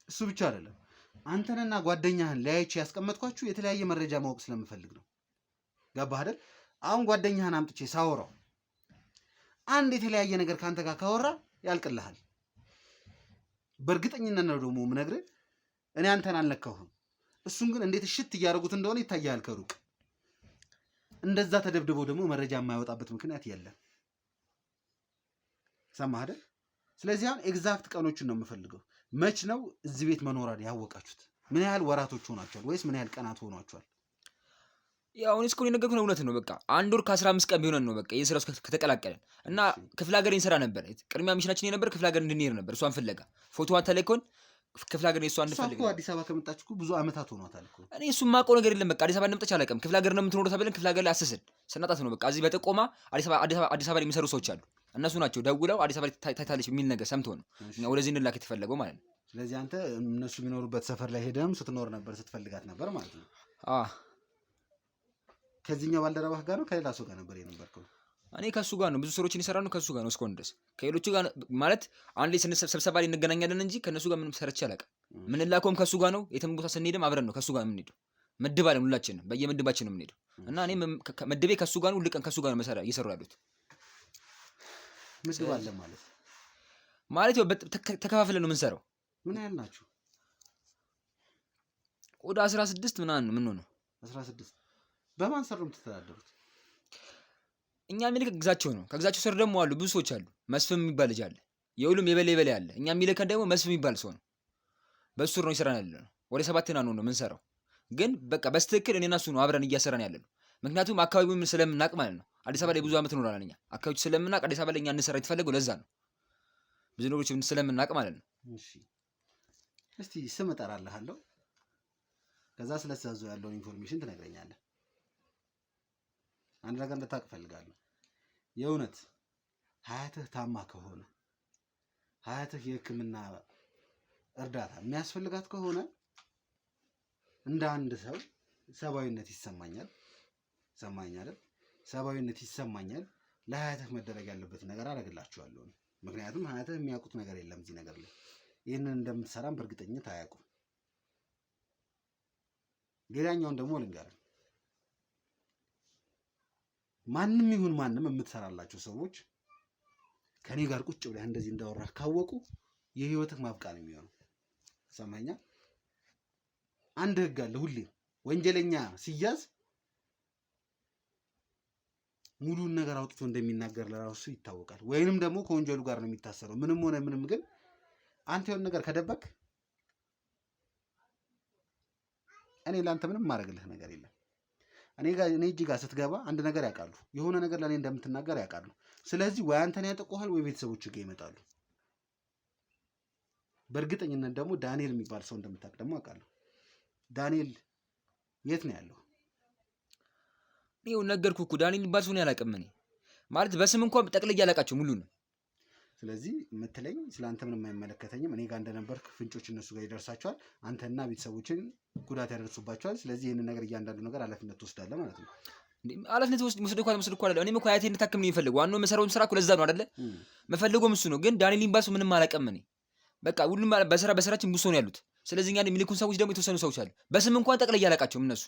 እሱ ብቻ አይደለም። አንተንና ጓደኛህን ለያይቼ ያስቀመጥኳችሁ የተለያየ መረጃ ማወቅ ስለምፈልግ ነው። ገባህ አይደል? አሁን ጓደኛህን አምጥቼ ሳወራው አንድ የተለያየ ነገር ካንተ ጋር ካወራ ያልቅልሃል። በእርግጠኝነት ነው ደግሞ የምነግርህ። እኔ አንተን አልነካሁም። እሱን ግን እንዴት እሽት እያደረጉት እንደሆነ ይታያል ከሩቅ። እንደዛ ተደብድበው ደግሞ መረጃ የማይወጣበት ምክንያት የለም። ሰማህ አይደል? ስለዚህ አሁን ኤግዛክት ቀኖችን ነው የምፈልገው። መች ነው እዚህ ቤት መኖራን ያወቃችሁት? ምን ያህል ወራቶች ሆኗቸዋል? ወይስ ምን ያህል ቀናት ሆኗቸዋል? ያው እኔ እስካሁን የነገርኩህ እውነት ነው። በቃ 1 ወር ከ15 ቀን ቢሆነን ነው በቃ ይሄን ስራ ከተቀላቀለን እና ክፍለ ሀገር እንሰራ ነበር። ቅድሚያ ሚሽናችን የነበር ክፍለ ሀገር እንድንሄድ ነበር። እሷን ፍለጋ ፎቶዋን ተልኮን ክፍለ ሀገር እሷን እንፈልግ። እኮ አዲስ አበባ ከመጣች እኮ ብዙ አመታት ሆኗታል እኮ። እኔ እሱን ማውቀው ነገር የለም። በቃ አዲስ አበባ እንደመጣች አላውቅም። ክፍለ ሀገር ነው የምትኖረው ተብለን ክፍለ ሀገር ላይ አስስን ስናጣት ነው በቃ እዚህ በጥቆማ አዲስ አበባ ላይ የሚሰሩ ሰዎች አሉ። እነሱ ናቸው ደውለው አዲስ አበባ ላይ ታይታለች የሚል ነገር ሰምቶ ነው እኛ ወደዚህ እንላክ የተፈለገው ማለት ነው። ስለዚህ አንተ እነሱ የሚኖሩበት ሰፈር ላይ ሄደም ስትኖር ነበር፣ ስትፈልጋት ነበር ማለት ነው። ከዚህኛው ባልደረባህ ጋር ነው ከሌላ ሰው ጋር ነበር የነበርከው? እኔ ከሱ ጋር ነው ብዙ ስራዎችን የሰራነው ከሱ ጋር ነው እስካሁን ድረስ። ከሌሎቹ ጋር ማለት አንዴ ስብሰባ ላይ እንገናኛለን እንጂ ከነሱ ጋር ምንም ሰርቼ አላውቅም። ምንላከውም ከሱ ጋር ነው። የትም ቦታ ስንሄድም አብረን ነው ከሱ ጋር የምንሄደው። ምድብ አለን ሁላችንም በየምድባችን ነው የምንሄደው እና እኔ ምድቤ ከሱ ጋር ነው። ሁሉ ቀን ከሱ ጋር ነው እየሰሩ ያሉት። ምድብ አለ ማለት ያው ተከፋፍለን ነው የምንሰራው። ምን ያህል ናችሁ? ወደ 16 ምናምን ምን ነው 16። በማን ሰር ነው የምትተዳደሩት? እኛ የሚልክ ግዛቸው ነው። ከግዛቸው ስር ደግሞ አሉ ብዙ ሰዎች አሉ። መስፍን የሚባል ልጅ አለ። የሁሉም የበላይ አለ። እኛ የሚልከን ደግሞ መስፍን የሚባል ሰው ነው። በሱ ነው ይሰራን ያለ ነው። ወደ 7 ነው የምንሰራው። ግን በቃ በስትክክል እኔና እሱ ነው አብረን እያሰራን ያለ ነው። ምክንያቱም አካባቢውን ስለምናቅ ማለት ነው። አዲስ አበባ ላይ ብዙ አመት እንኖራለን እኛ። አካባቢው ስለምናቅ አዲስ አበባ ላይ እኛ እንሰራ የተፈለገው ለዛ ነው። ብዙ ነገሮች ስለምናቅ ማለት ነው። እሺ እስቲ ስም እጠራልሃለሁ። ከዛ ስለተዛዙ ያለውን ኢንፎርሜሽን ትነግረኛለህ። አንድ ነገር እንድታውቅ እፈልጋለሁ። የእውነት ሀያትህ ታማ ከሆነ ሀያትህ የሕክምና እርዳታ የሚያስፈልጋት ከሆነ እንደ አንድ ሰው ሰብአዊነት ይሰማኛል። ሰማኛል። ሰብአዊነት ይሰማኛል። ለሀያትህ መደረግ ያለበት ነገር አደርግላችኋለሁ። ምክንያቱም ሀያትህ የሚያውቁት ነገር የለም እዚህ ነገር ላይ። ይህንን እንደምትሰራም በእርግጠኝነት አያውቁም። ሌላኛውን ደግሞ ልንገርህ፣ ማንም ይሁን ማንም የምትሰራላቸው ሰዎች ከኔ ጋር ቁጭ ብለህ እንደዚህ እንዳወራህ ካወቁ የህይወትህ ማብቃት ነው የሚሆነው። ሰማኛ? አንድ ህግ አለ። ሁሌ ወንጀለኛ ሲያዝ ሙሉን ነገር አውጥቶ እንደሚናገር ለራሱ ይታወቃል። ወይንም ደግሞ ከወንጀሉ ጋር ነው የሚታሰረው። ምንም ሆነ ምንም ግን አንተ የሆነ ነገር ከደበቅ እኔ ለአንተ ምንም ማድረግልህ ነገር የለም። እኔ እጅ ጋር ስትገባ አንድ ነገር ያውቃሉ። የሆነ ነገር ለእኔ እንደምትናገር ያውቃሉ። ስለዚህ ወይ አንተን ያጠቁሃል ወይ ቤተሰቦች ጋር ይመጣሉ። በእርግጠኝነት ደግሞ ዳንኤል የሚባል ሰው እንደምታውቅ ደግሞ አውቃለሁ። ዳንኤል የት ነው ያለው? ይኸው ነገርኩህ እኮ ዳንኤል የሚባል ሰው ነው ያላውቅም። እኔ ማለት በስም እንኳን ጠቅልዬ አላውቃቸውም ሁሉ ነው። ስለዚህ የምትለኝ ስለአንተ ምንም አይመለከተኝም። እኔ ጋር እንደነበርክ ፍንጮች እነሱ ጋር ይደርሳቸዋል። አንተና ቤተሰቦችን ጉዳት ያደርሱባቸዋል። ስለዚህ ይህንን ነገር እያንዳንዱ ነገር ኃላፊነት ትወስዳለህ ማለት ነው። ኃላፊነት ወስድ እኮ አይደለም። እኔም እኮ አያቴ እንድታክም ነው የሚፈልገው። ዋናው የምሰራውን ስራ እኮ ለዛ ነው አይደለ? መፈልገውም እሱ ነው። ግን ዳንኤል የሚባል ሰው ምንም አላውቅም እኔ። በቃ ሁሉም በስራችን ብዙ ሰው ነው ያሉት። ስለዚህ እኛ የሚልኩን ሰዎች ደግሞ የተወሰኑ ሰዎች አሉ። በስም እንኳን ጠቅልዬ አላውቃቸውም እነሱ።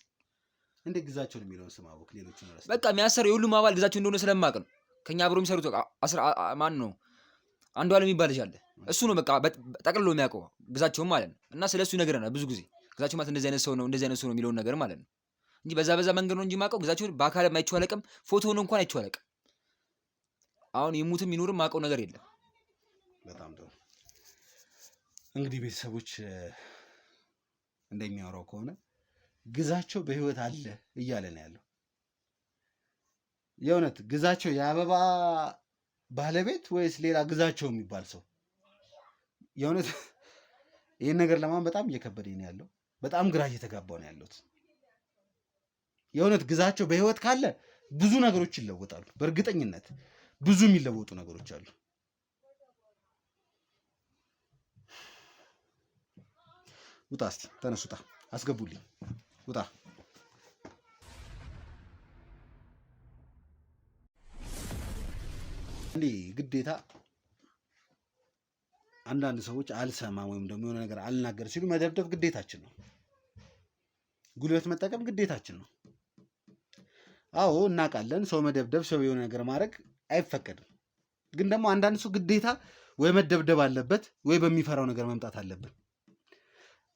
እንደ ግዛቸው የሚለውን ስም አወቅ። ሌሎቹን ረስ በቃ የሚያሰረው የሁሉም አባል ግዛቸው እንደሆነ ስለማውቅ ነው። ከኛ አብሮ የሚሰሩት ማን ነው? አንዱ አለም የሚባል ልጅ አለ። እሱ ነው በቃ ጠቅልሎ የሚያውቀው ግዛቸውም ማለት ነው። እና ስለሱ ይነግረናል ብዙ ጊዜ። ግዛቸው ማለት እንደዚህ አይነት ሰው ነው የሚለውን ነገር ማለት ነው እንጂ በዛ መንገድ ነው እንጂ የማውቀው ግዛቸውን በአካል አይቼው አላውቅም። ፎቶውን እንኳን አይቼው አላውቅም። አሁን ይሙትም ይኑርም የማውቀው ነገር የለም። በጣም ጥሩ። እንግዲህ ቤተሰቦች እንደሚያወራው ከሆነ ግዛቸው በህይወት አለ እያለ ነው ያለው። የእውነት ግዛቸው የአበባ ባለቤት ወይስ ሌላ ግዛቸው የሚባል ሰው? የእውነት ይህን ነገር ለማመን በጣም እየከበደኝ ነው ያለው። በጣም ግራ እየተጋባው ነው ያለሁት። የእውነት ግዛቸው በህይወት ካለ ብዙ ነገሮች ይለወጣሉ። በእርግጠኝነት ብዙ የሚለወጡ ነገሮች አሉ። ውጣ እስቲ ተነስ፣ ውጣ፣ አስገቡልኝ፣ ውጣ። እንዴ ግዴታ አንዳንድ ሰዎች አልሰማም ወይም ደግሞ የሆነ ነገር አልናገር ሲሉ መደብደብ ግዴታችን ነው። ጉልበት መጠቀም ግዴታችን ነው። አዎ እናውቃለን፣ ሰው መደብደብ፣ ሰው የሆነ ነገር ማድረግ አይፈቀድም። ግን ደግሞ አንዳንድ ሰው ግዴታ ወይ መደብደብ አለበት ወይ በሚፈራው ነገር መምጣት አለብን።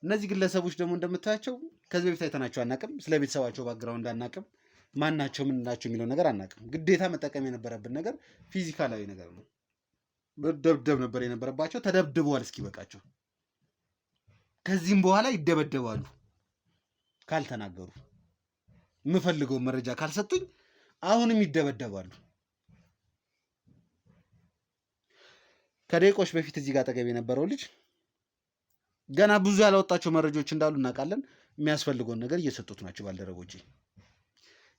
እነዚህ ግለሰቦች ደግሞ እንደምታያቸው ከዚህ በፊት አይተናቸው አናውቅም። ስለ ቤተሰባቸው ባግራውንድ አናውቅም። ማናቸው ምን ናቸው የሚለው ነገር አናውቅም። ግዴታ መጠቀም የነበረብን ነገር ፊዚካላዊ ነገር ነው። መደብደብ ነበር የነበረባቸው። ተደብድበዋል እስኪበቃቸው። ከዚህም በኋላ ይደበደባሉ ካልተናገሩ፣ የምፈልገውን መረጃ ካልሰጡኝ አሁንም ይደበደባሉ። ከደቂቆች በፊት እዚህ ጋር አጠገብ የነበረው ልጅ ገና ብዙ ያላወጣቸው መረጃዎች እንዳሉ እናውቃለን። የሚያስፈልገውን ነገር እየሰጡት ናቸው ባልደረቦቼ።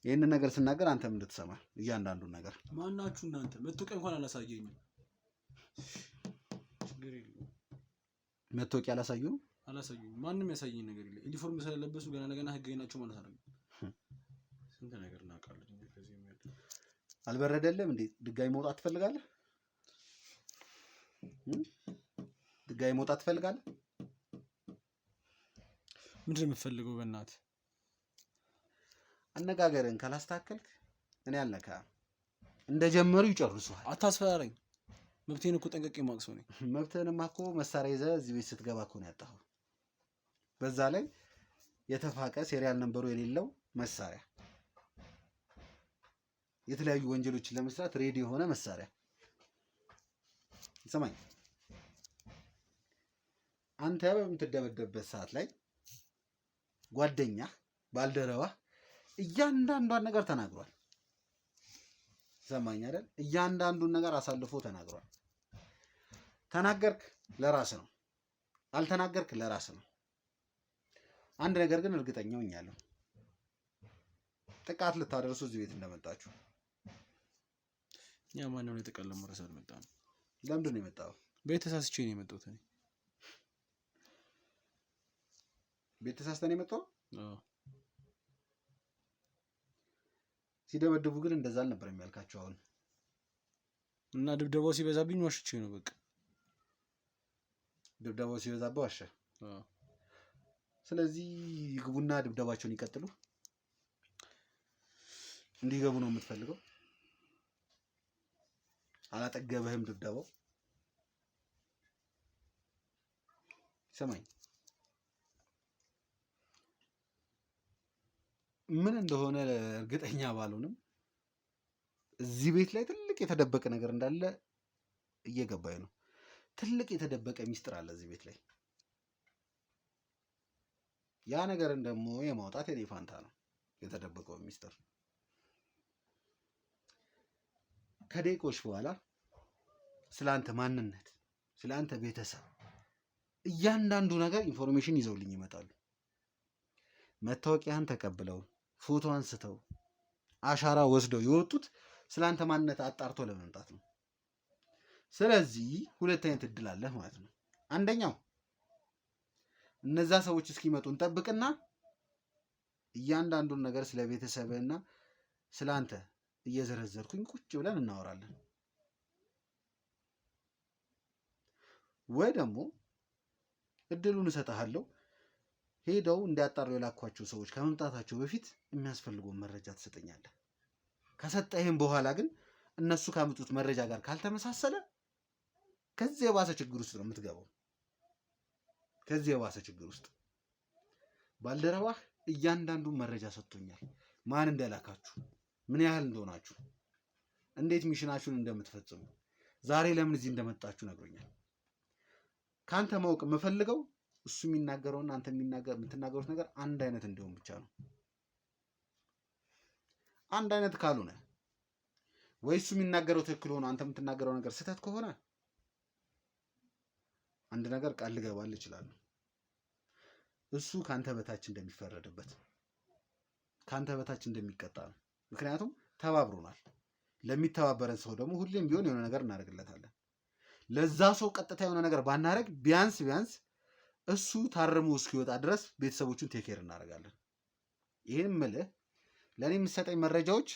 ይህንን ነገር ስናገር አንተም እንድትሰማ እያንዳንዱን ነገር። ማናችሁ እናንተ? መታወቂያ እንኳን አላሳየኝም። መታወቂያ አላሳዩም? አላሳዩም። ማንም ያሳየኝ ነገር የለም። ዩኒፎርም ስለለበሱ ገና ለገና ህጋዊ ናቸው ማለት አይደለም። ስንት ነገር እናውቃለን። አልበረደልም እንዴ? ድጋሚ መውጣት ትፈልጋለህ? ድጋሚ መውጣት ትፈልጋለህ? ምንድን ነው የምትፈልገው? በእናትህ አነጋገርን ካላስተካከልክ እኔ አልነካም። እንደጀመሩ ይጨርሱሃል። አታስፈራረኝ። መብቴን እኮ ጠንቀቄ የማውቅ ሰው ነኝ። መብትህንማ እኮ መሳሪያ ይዘህ እዚህ ቤት ስትገባ እኮ ነው ያጣኸው። በዛ ላይ የተፋቀ ሴሪያል ነንበሩ የሌለው መሳሪያ፣ የተለያዩ ወንጀሎችን ለመስራት ሬዲ የሆነ መሳሪያ። ሰማኝ፣ አንተ በምትደበደብበት ሰዓት ላይ ጓደኛ ባልደረባ እያንዳንዷን ነገር ተናግሯል። ሰማኝ አይደል? እያንዳንዱን ነገር አሳልፎ ተናግሯል። ተናገርክ ለራስ ነው፣ አልተናገርክ ለራስ ነው። አንድ ነገር ግን እርግጠኛ ሆኛለሁ፣ ጥቃት ልታደርሱ እዚህ ቤት እንደመጣችሁ። እኛ ማንም ላይ ጥቃት ለማድረስ አልመጣንም። ለምንድን ነው የመጣው? ቤት ተሳስቼ ነው የመጣሁት እኔ። ቤት ተሳስተህ ነው የመጣው? አዎ። ሲደበድቡ ግን እንደዛ አልነበር የሚያልካቸው። አሁን እና ድብደባው ሲበዛብኝ ዋሽቼ ነው በቃ። ድብደባው ሲበዛብህ ዋሸ። አዎ። ስለዚህ ይግቡና ድብደባቸውን ይቀጥሉ። እንዲገቡ ነው የምትፈልገው? አላጠገብህም ድብደባው? ሰማኝ፣ ምን እንደሆነ እርግጠኛ ባልሆንም እዚህ ቤት ላይ ትልቅ የተደበቀ ነገር እንዳለ እየገባኝ ነው። ትልቅ የተደበቀ ሚስጥር አለ እዚህ ቤት ላይ። ያ ነገርን ደግሞ የማውጣት የኔ ፋንታ ነው። የተደበቀው ሚስጥር ከደቂቆች በኋላ ስለ አንተ ማንነት፣ ስለ አንተ ቤተሰብ እያንዳንዱ ነገር ኢንፎርሜሽን ይዘውልኝ ይመጣሉ። መታወቂያን ተቀብለው ፎቶ አንስተው አሻራ ወስደው የወጡት ስለ አንተ ማንነት አጣርቶ ለመምጣት ነው። ስለዚህ ሁለት አይነት እድል አለህ ማለት ነው። አንደኛው እነዛ ሰዎች እስኪመጡ እንጠብቅና እያንዳንዱን ነገር ስለ ቤተሰብህና ስለ አንተ እየዘረዘርኩኝ ቁጭ ብለን እናወራለን። ወይ ደግሞ እድሉን እሰጥሃለሁ፣ ሄደው እንዲያጣሩ የላኳቸው ሰዎች ከመምጣታቸው በፊት የሚያስፈልገውን መረጃ ትሰጠኛለህ። ከሰጠህም በኋላ ግን እነሱ ካመጡት መረጃ ጋር ካልተመሳሰለ ከዚህ የባሰ ችግር ውስጥ ነው የምትገባው። ከዚህ የባሰ ችግር ውስጥ ባልደረባህ እያንዳንዱን መረጃ ሰጥቶኛል። ማን እንደላካችሁ፣ ምን ያህል እንደሆናችሁ፣ እንዴት ሚሽናችሁን እንደምትፈጽሙ፣ ዛሬ ለምን እዚህ እንደመጣችሁ ነግሮኛል። ከአንተ ማወቅ የምፈልገው እሱ የሚናገረውና አንተ የምትናገሩት ነገር አንድ አይነት እንዲሆን ብቻ ነው። አንድ አይነት ካልሆነ ወይ እሱ የሚናገረው ትክክል ሆኖ አንተ የምትናገረው ነገር ስህተት ከሆነ አንድ ነገር ቃል ልገባልህ እችላለሁ። እሱ ከአንተ በታች እንደሚፈረድበት፣ ከአንተ በታች እንደሚቀጣ ነው። ምክንያቱም ተባብሮናል። ለሚተባበረን ሰው ደግሞ ሁሌም ቢሆን የሆነ ነገር እናደርግለታለን። ለዛ ሰው ቀጥታ የሆነ ነገር ባናደርግ ቢያንስ እሱ ታርሞ እስኪወጣ ድረስ ቤተሰቦቹን ቴኬር እናደርጋለን። ይህን ምልህ ለእኔ የምሰጠኝ መረጃዎች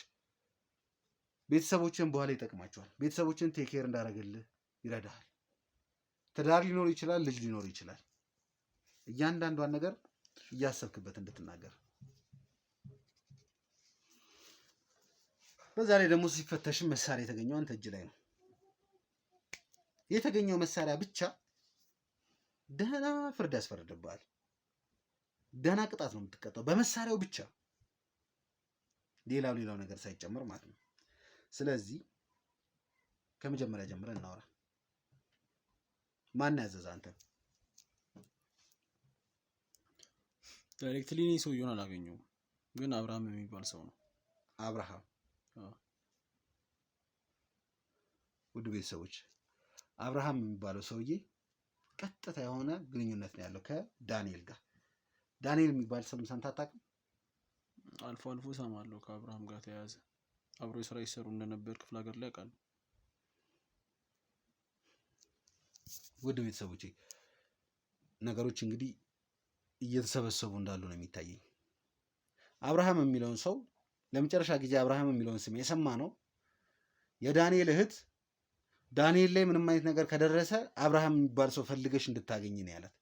ቤተሰቦችን በኋላ ይጠቅማቸዋል። ቤተሰቦችን ቴኬር እንዳደረግልህ ይረዳሃል። ትዳር ሊኖር ይችላል፣ ልጅ ሊኖር ይችላል። እያንዳንዷን ነገር እያሰብክበት እንድትናገር። በዛ ላይ ደግሞ ሲፈተሽም መሳሪያ የተገኘው አንተ እጅ ላይ ነው። የተገኘው መሳሪያ ብቻ ደህና ፍርድ ያስፈርድብሃል። ደህና ቅጣት ነው የምትቀጣው በመሳሪያው ብቻ፣ ሌላው ነገር ሳይጨምር ማለት ነው። ስለዚህ ከመጀመሪያ ጀምረን እናወራ። ማን ያዘዘ አንተ? ዳይሬክትሊ እኔ ሰውየውን አላገኘሁም፣ ግን አብርሃም የሚባል ሰው ነው። አብርሃም ውድ ቤተሰቦች፣ አብርሃም የሚባለው ሰውዬ ቀጥታ የሆነ ግንኙነት ነው ያለው ከዳንኤል ጋር። ዳንኤል የሚባል ስም ሰምተህ አታውቅም? አልፎ አልፎ እሰማለሁ። ከአብርሃም ጋር ተያያዘ አብሮ ስራ ይሰሩ እንደነበር ክፍለ ሀገር ላይ አውቃለሁ። ውድ ቤተሰቦቼ፣ ነገሮች እንግዲህ እየተሰበሰቡ እንዳሉ ነው የሚታየኝ። አብርሃም የሚለውን ሰው ለመጨረሻ ጊዜ አብርሃም የሚለውን ስም የሰማ ነው የዳንኤል እህት ዳንኤል ላይ ምንም አይነት ነገር ከደረሰ አብርሃም የሚባል ሰው ፈልገሽ እንድታገኝ ነው ያላት።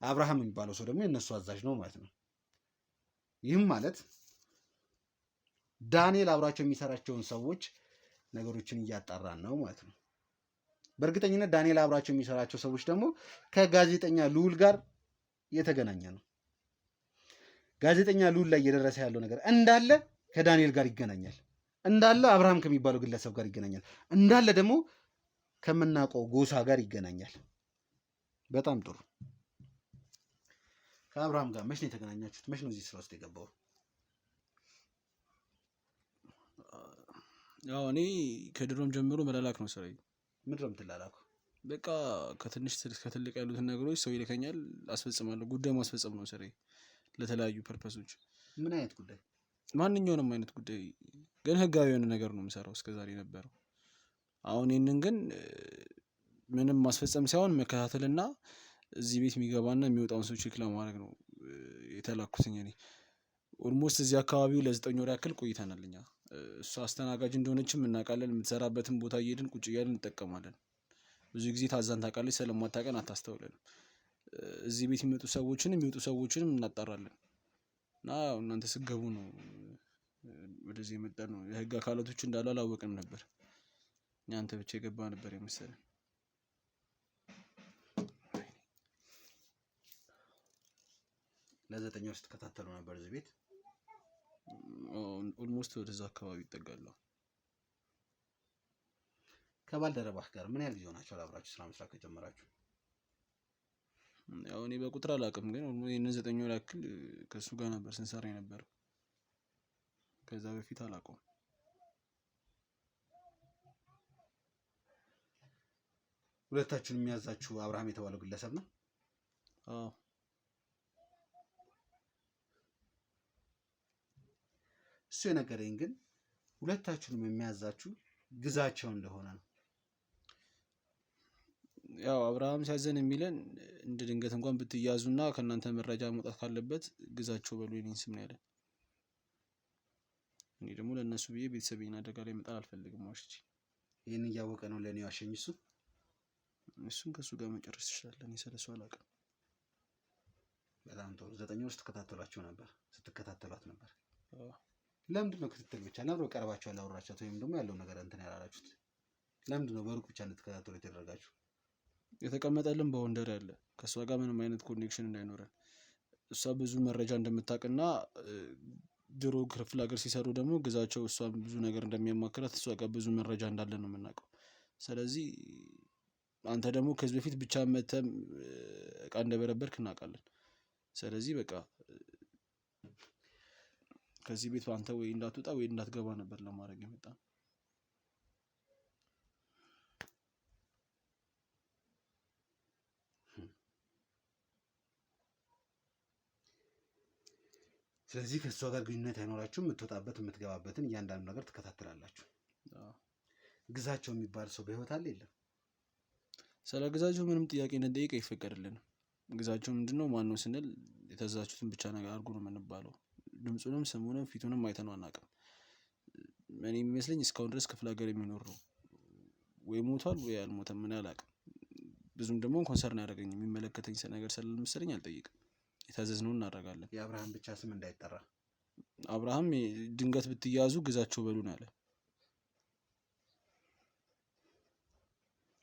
አብርሃም የሚባለው ሰው ደግሞ የነሱ አዛዥ ነው ማለት ነው። ይህም ማለት ዳንኤል አብሯቸው የሚሰራቸውን ሰዎች ነገሮችን እያጣራን ነው ማለት ነው። በእርግጠኝነት ዳንኤል አብሯቸው የሚሰራቸው ሰዎች ደግሞ ከጋዜጠኛ ልዑል ጋር የተገናኘ ነው። ጋዜጠኛ ልዑል ላይ እየደረሰ ያለው ነገር እንዳለ ከዳንኤል ጋር ይገናኛል፣ እንዳለ አብርሃም ከሚባለው ግለሰብ ጋር ይገናኛል፣ እንዳለ ደግሞ ከምናውቀው ጎሳ ጋር ይገናኛል። በጣም ጥሩ። ከአብርሃም ጋር መች ነው የተገናኛችሁት? መች ነው እዚህ ስራ ውስጥ የገባው? ያው እኔ ከድሮም ጀምሮ መላላክ ነው ስራዬ። ምንድን ነው የምትላላኩ? በቃ ከትንሽ እስከ ትልቅ ያሉትን ነገሮች ሰው ይልከኛል፣ አስፈጽማለሁ። ጉዳይ ማስፈጸም ነው ስራዬ፣ ለተለያዩ ፐርፐሶች። ምን አይነት ጉዳይ? ማንኛውንም አይነት ጉዳይ፣ ግን ህጋዊ የሆነ ነገር ነው የምሰራው እስከዛሬ ነበረው። አሁን ይህንን ግን ምንም ማስፈጸም ሳይሆን መከታተልና እዚህ ቤት የሚገባና የሚወጣውን ሰው ቼክ ለማድረግ ነው የተላኩትኝ። እኔ ኦልሞስት እዚህ አካባቢ ለ9 ወር ያክል ቆይተናል። እኛ እሷ አስተናጋጅ እንደሆነችም እናውቃለን። የምትሰራበትን ቦታ እየሄድን ቁጭ እያልን እንጠቀማለን። ብዙ ጊዜ ታዛን ታውቃለች፣ ስለማታውቀን አታስተውለንም። እዚህ ቤት የሚመጡ ሰዎችንም የሚወጡ ሰዎችንም እናጣራለን። እና እናንተ ስገቡ ነው ወደዚህ የመጣ ነው። የህግ አካላቶች እንዳሉ አላወቅንም ነበር። አንተ ብቻ የገባ ነበር የመሰለን። ለ9 ወር ስትከታተሉ ነበር እዚህ ቤት? ኦልሞስት ወደዛ አካባቢ ይጠጋል። ከባልደረባህ ጋር ምን ያህል ጊዜ ሆናችኋል አብራችሁ ስራ መስራት ከጀመራችሁ? ያው እኔ በቁጥር አላውቅም፣ ግን ይህንን 9 ወር ያክል ከእሱ ጋር ነበር ስንሰራ የነበረው። ከዛ በፊት አላውቀውም። ሁለታችሁን የሚያዛችሁ አብርሃም የተባለው ግለሰብ ነው? አዎ። እሱ የነገረኝ ግን ሁለታችሁንም የሚያዛችሁ ግዛቸው እንደሆነ ነው። ያው አብርሃም ሲያዘን የሚለን እንደ ድንገት እንኳን ብትያዙና ከእናንተ መረጃ መውጣት ካለበት ግዛቸው በሉ የኔን ስም ነው ያለን። እኔ ደግሞ ለእነሱ ብዬ ቤተሰቤን አደጋ ላይ መጣል አልፈልግም። ዋሽቼ ይህን እያወቀ ነው ለእኔ ዋሸኝ እሱ። እሱን ከእሱ ጋር መጨረስ ትችላለን። ስለሱ አላውቅም። በጣም ጥሩ። 9 ወር ስትከታተሏት ነበር። ለምንድን ነው ክትትል ብቻ? ለምንድን ነው ቀርባችሁ ያላወራችሁት ወይም ደግሞ ያለው ነገር እንትን ያላላችሁት? ለምንድን ነው በሩቅ ብቻ እንድትከታተሉ የተደረጋችሁ? የተቀመጠልን በወንደር ያለ ከእሷ ጋር ምንም አይነት ኮኔክሽን እንዳይኖረን፣ እሷ ብዙ መረጃ እንደምታውቅና ድሮ ክፍለ ሀገር ሲሰሩ ደግሞ ግዛቸው እሷ ብዙ ነገር እንደሚያማክራት እሷ ጋር ብዙ መረጃ እንዳለ ነው የምናውቀው። ስለዚህ አንተ ደግሞ ከዚህ በፊት ብቻ መተም እቃ እንደበረበርክ እናውቃለን። ስለዚህ በቃ ከዚህ ቤት አንተ ወይ እንዳትወጣ ወይ እንዳትገባ ነበር ለማድረግ የመጣ። ስለዚህ ከእሷ ጋር ግንኙነት አይኖራችሁም። የምትወጣበት የምትገባበትን እያንዳንዱ ነገር ትከታተላላችሁ። ግዛቸው የሚባል ሰው በህይወት አለ የለም? ስለ ግዛቸው ምንም ጥያቄ እንጠይቅ አይፈቀድልንም። ግዛቸው ምንድነው ማነው ስንል የታዘዛችሁትን ብቻ ነገር አድርጉ ነው የምንባለው። ድምፁንም ስሙንም ፊቱንም አይተነው አናውቅም። እኔ የሚመስለኝ እስካሁን ድረስ ክፍለ ሀገር የሚኖር ነው። ወይ ሞቷል ወይ አልሞተም፣ ምን አላውቅም። ብዙም ደግሞ ኮንሰርን ያደረገኝ የሚመለከተኝ ነገር ስላልመሰለኝ አልጠይቅም። የታዘዝነውን እናደርጋለን። የአብርሃም ብቻ ስም እንዳይጠራ። አብርሃም ድንገት ብትያዙ ግዛቸው በሉን አለ።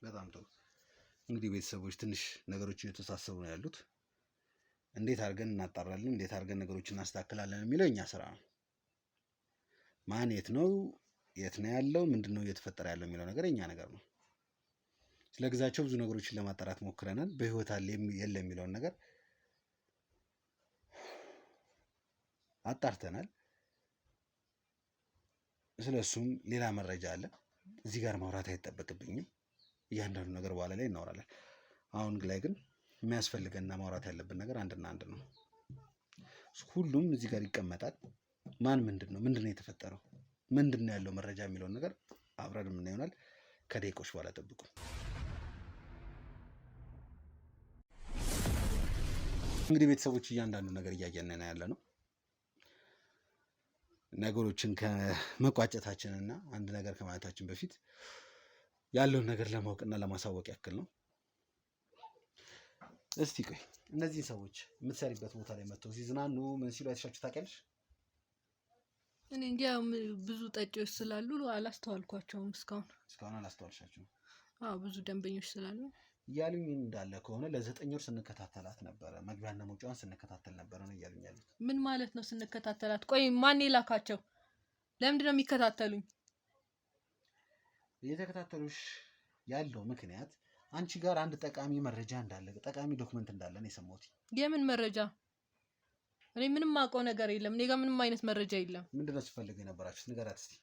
በጣም ጥሩ። እንግዲህ ቤተሰቦች ትንሽ ነገሮች እየተሳሰቡ ነው ያሉት። እንዴት አድርገን እናጣራለን፣ እንዴት አድርገን ነገሮችን እናስተካክላለን የሚለው እኛ ስራ ነው። ማን የት ነው ያለው፣ ምንድነው እየተፈጠረ ያለው የሚለው ነገር የኛ ነገር ነው። ስለ ግዛቸው ብዙ ነገሮችን ለማጣራት ሞክረናል። በህይወት አለ የለም የሚለውን ነገር አጣርተናል። ስለሱም ሌላ መረጃ አለ። እዚህ ጋር ማውራት አይጠበቅብኝም። እያንዳንዱ ነገር በኋላ ላይ እናወራለን። አሁን ላይ ግን የሚያስፈልገንና ማውራት ያለብን ነገር አንድና አንድ ነው። ሁሉም እዚህ ጋር ይቀመጣል። ማን ምንድነው የተፈጠረው፣ ምንድነው ያለው መረጃ የሚለውን ነገር አብረን ምን ይሆናል። ከደቂቆች በኋላ ጠብቁ። እንግዲህ ቤተሰቦች እያንዳንዱ ነገር እያየን ያለ ነው። ነገሮችን ከመቋጨታችንና አንድ ነገር ከማለታችን በፊት ያለውን ነገር ለማወቅና ለማሳወቅ ያክል ነው። እስቲ ቆይ እነዚህ ሰዎች የምትሰሪበት ቦታ ላይ መጥተው ሲዝናኑ ምን ሲሉ አይተሻችሁ ታውቂያለሽ? እኔ እንጃ ብዙ ጠጪዎች ስላሉ አላስተዋልኳቸውም። እስካሁን አላስተዋልሻቸውም? አዎ ብዙ ደንበኞች ስላሉ እያሉኝ እንዳለ ከሆነ ለ9 ወር ስንከታተላት ነበረ። መግቢያና መውጫዋን ስንከታተል ነበረ ነው እያሉኝ ያሉት። ምን ማለት ነው ስንከታተላት? ቆይ ማን የላካቸው? ለምንድን ነው የሚከታተሉኝ? እየተከታተሉሽ ያለው ምክንያት አንቺ ጋር አንድ ጠቃሚ መረጃ እንዳለ፣ ጠቃሚ ዶክመንት እንዳለ ነው የሰማሁት። የምን መረጃ? እኔ ምንም አውቀው ነገር የለም። እኔ ጋር ምንም አይነት መረጃ የለም። ምንድነው ስትፈልጉ የነበራችሁት? ንገራት እስቲ።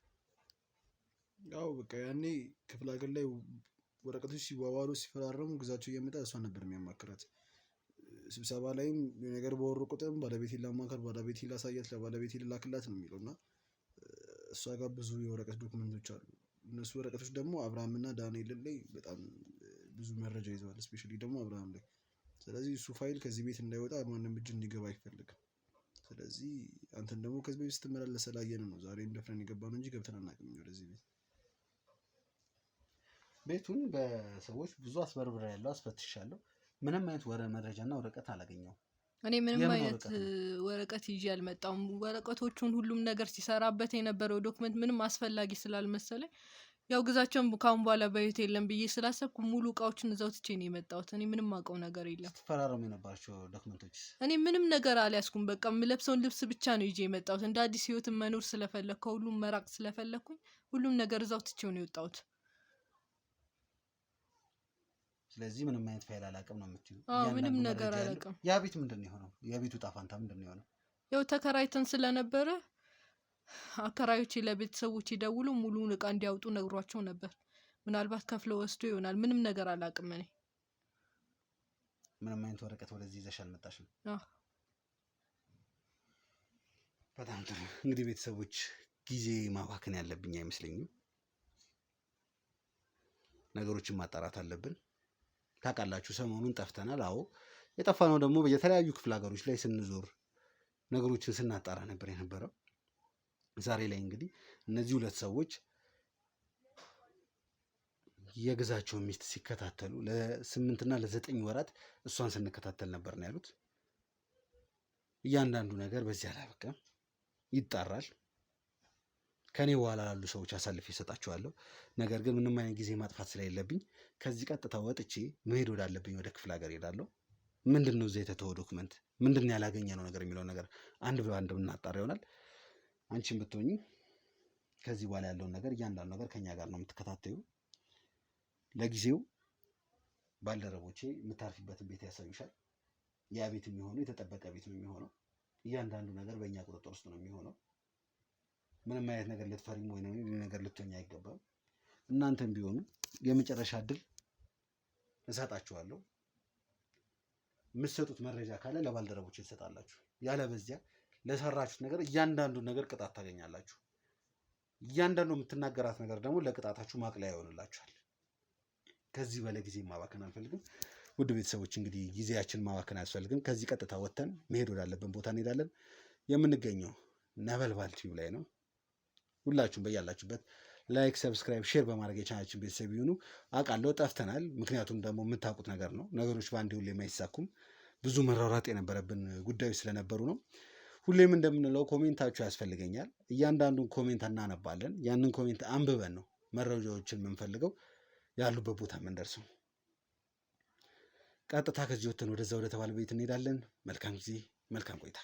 ያው በቃ ያኔ ክፍለ ሀገር ላይ ወረቀቶች ሲዋዋሉ ሲፈራረሙ ግዛቸው እየመጣ እሷን ነበር የሚያማክራት። ስብሰባ ላይም ነገር በወሩ ቁጥርም ባለቤቴን ላማከር፣ ባለቤቴን ላሳያት፣ ለባለቤቴን ልላክላት ነው የሚለው እና እሷ ጋር ብዙ የወረቀት ዶክመንቶች አሉ። እነሱ ወረቀቶች ደግሞ አብርሃምና ዳንኤል ላይ በጣም ብዙ መረጃ ይዘዋል። ስፔሻሊ ደግሞ አብርሃም ላይ። ስለዚህ እሱ ፋይል ከዚህ ቤት እንዳይወጣ ማንም እጅ እንዲገባ አይፈልግም። ስለዚህ አንተን ደግሞ ከዚህ ቤት ስትመላለስ ስላየን ነው ዛሬ እንደፍረን የገባ ነው እንጂ ገብተን አናውቅም ወደዚህ ቤት። ቤቱን በሰዎች ብዙ አስበርብሬ ያለው አስፈትሻለሁ። ምንም አይነት መረጃና ወረቀት አላገኘሁም። እኔ ምንም አይነት ወረቀት ይዤ አልመጣሁም። ወረቀቶቹን ሁሉም ነገር ሲሰራበት የነበረው ዶክመንት ምንም አስፈላጊ ስላልመሰለኝ ያው ግዛቸውን ካሁን በኋላ በህይወት የለም ብዬ ስላሰብኩ ሙሉ እቃዎችን እዛው ትቼ ነው የመጣሁት። እኔ ምንም አውቀው ነገር የለም። ስትፈራረሙ የነበራቸው ዶክመንቶች? እኔ ምንም ነገር አልያዝኩም። በቃ የምለብሰውን ልብስ ብቻ ነው ይዤ የመጣሁት። እንደ አዲስ ህይወትን መኖር ስለፈለኩ ከሁሉም መራቅ ስለፈለኩኝ ሁሉም ነገር እዛው ትቼው ነው የወጣሁት። ስለዚህ ምንም አይነት ፋይል አላውቅም ነው የምትይው? ምንም ነገር አላውቅም። ያ ቤት ምንድን ነው የሆነው? የቤቱ ጣፋንታ ምንድን ነው የሆነው? ያው ተከራይተን ስለነበረ አከራዮቼ ለቤተሰቦቼ ደውሎ ሙሉውን እቃ እንዲያውጡ ነግሯቸው ነበር። ምናልባት ከፍለው ወስዶ ይሆናል። ምንም ነገር አላውቅም። እኔ ምንም አይነት ወረቀት ወደዚህ ይዘሽ አልመጣሽም? በጣም ጥሩ። እንግዲህ ቤተሰቦች ጊዜ ማባከን ያለብኝ አይመስለኝም። ነገሮችን ማጣራት አለብን። ታውቃላችሁ ሰሞኑን ጠፍተናል። አዎ የጠፋነው ደግሞ በየተለያዩ ክፍለ ሀገሮች ላይ ስንዞር ነገሮችን ስናጣራ ነበር የነበረው። ዛሬ ላይ እንግዲህ እነዚህ ሁለት ሰዎች የግዛቸውን ሚስት ሲከታተሉ ለ8 እና ለ9 ወራት እሷን ስንከታተል ነበር ነው ያሉት። እያንዳንዱ ነገር በዚህ አላበቃም፣ ይጣራል። ከኔ በኋላ ላሉ ሰዎች አሳልፌ እሰጣቸዋለሁ። ነገር ግን ምንም አይነት ጊዜ ማጥፋት ስለሌለብኝ ከዚህ ቀጥታ ወጥቼ መሄድ ወዳለብኝ ወደ ክፍለ ሀገር ሄዳለሁ። ምንድን ነው እዛ የተተወው ዶክመንት፣ ምንድን ነው ያላገኘነው ነገር የሚለውን ነገር አንድ በአንድ ብናጣራ ይሆናል። አንቺን ብትሆኚ ከዚህ በኋላ ያለውን ነገር እያንዳንዱ ነገር ከኛ ጋር ነው የምትከታተዩ። ለጊዜው ባልደረቦቼ የምታርፊበትን ቤት ያሳዩሻል። ያ ቤት የሚሆነው የተጠበቀ ቤት ነው የሚሆነው። እያንዳንዱ ነገር በእኛ ቁጥጥር ውስጥ ነው የሚሆነው። ምንም አይነት ነገር ልትፈሪም ወይ ነገር ልትሆኝ አይገባም። እናንተም ቢሆኑ የመጨረሻ እድል እሰጣችኋለሁ። የምትሰጡት መረጃ ካለ ለባልደረቦቼ ትሰጣላችሁ። ያለበዚያ ለሰራችሁት ነገር እያንዳንዱ ነገር ቅጣት ታገኛላችሁ። እያንዳንዱ የምትናገራት ነገር ደግሞ ለቅጣታችሁ ማቅለያ ይሆንላችኋል። ከዚህ በላይ ጊዜ ማባከን አልፈልግም። ውድ ቤተሰቦች እንግዲህ ጊዜያችን ማባከን አያስፈልግም። ከዚህ ቀጥታ ወጥተን መሄድ ወዳለብን ቦታ እንሄዳለን። የምንገኘው ነበልባል ቲዩብ ላይ ነው። ሁላችሁም በያላችሁበት ላይክ፣ ሰብስክራይብ፣ ሼር በማድረግ የቻናችን ቤተሰብ ይሁኑ። አውቃለሁ ጠፍተናል። ምክንያቱም ደግሞ የምታውቁት ነገር ነው። ነገሮች በአንዴ ሁሌም አይሳኩም። ብዙ መራራጥ የነበረብን ጉዳዮች ስለነበሩ ነው። ሁሌም እንደምንለው ኮሜንታችሁ ያስፈልገኛል። እያንዳንዱን ኮሜንት እናነባለን። ያንን ኮሜንት አንብበን ነው መረጃዎችን የምንፈልገው ያሉበት ቦታ የምንደርሰው። ቀጥታ ከዚህ ወጥተን ወደዛ ወደ ተባለ ቤት እንሄዳለን። መልካም ጊዜ፣ መልካም ቆይታ።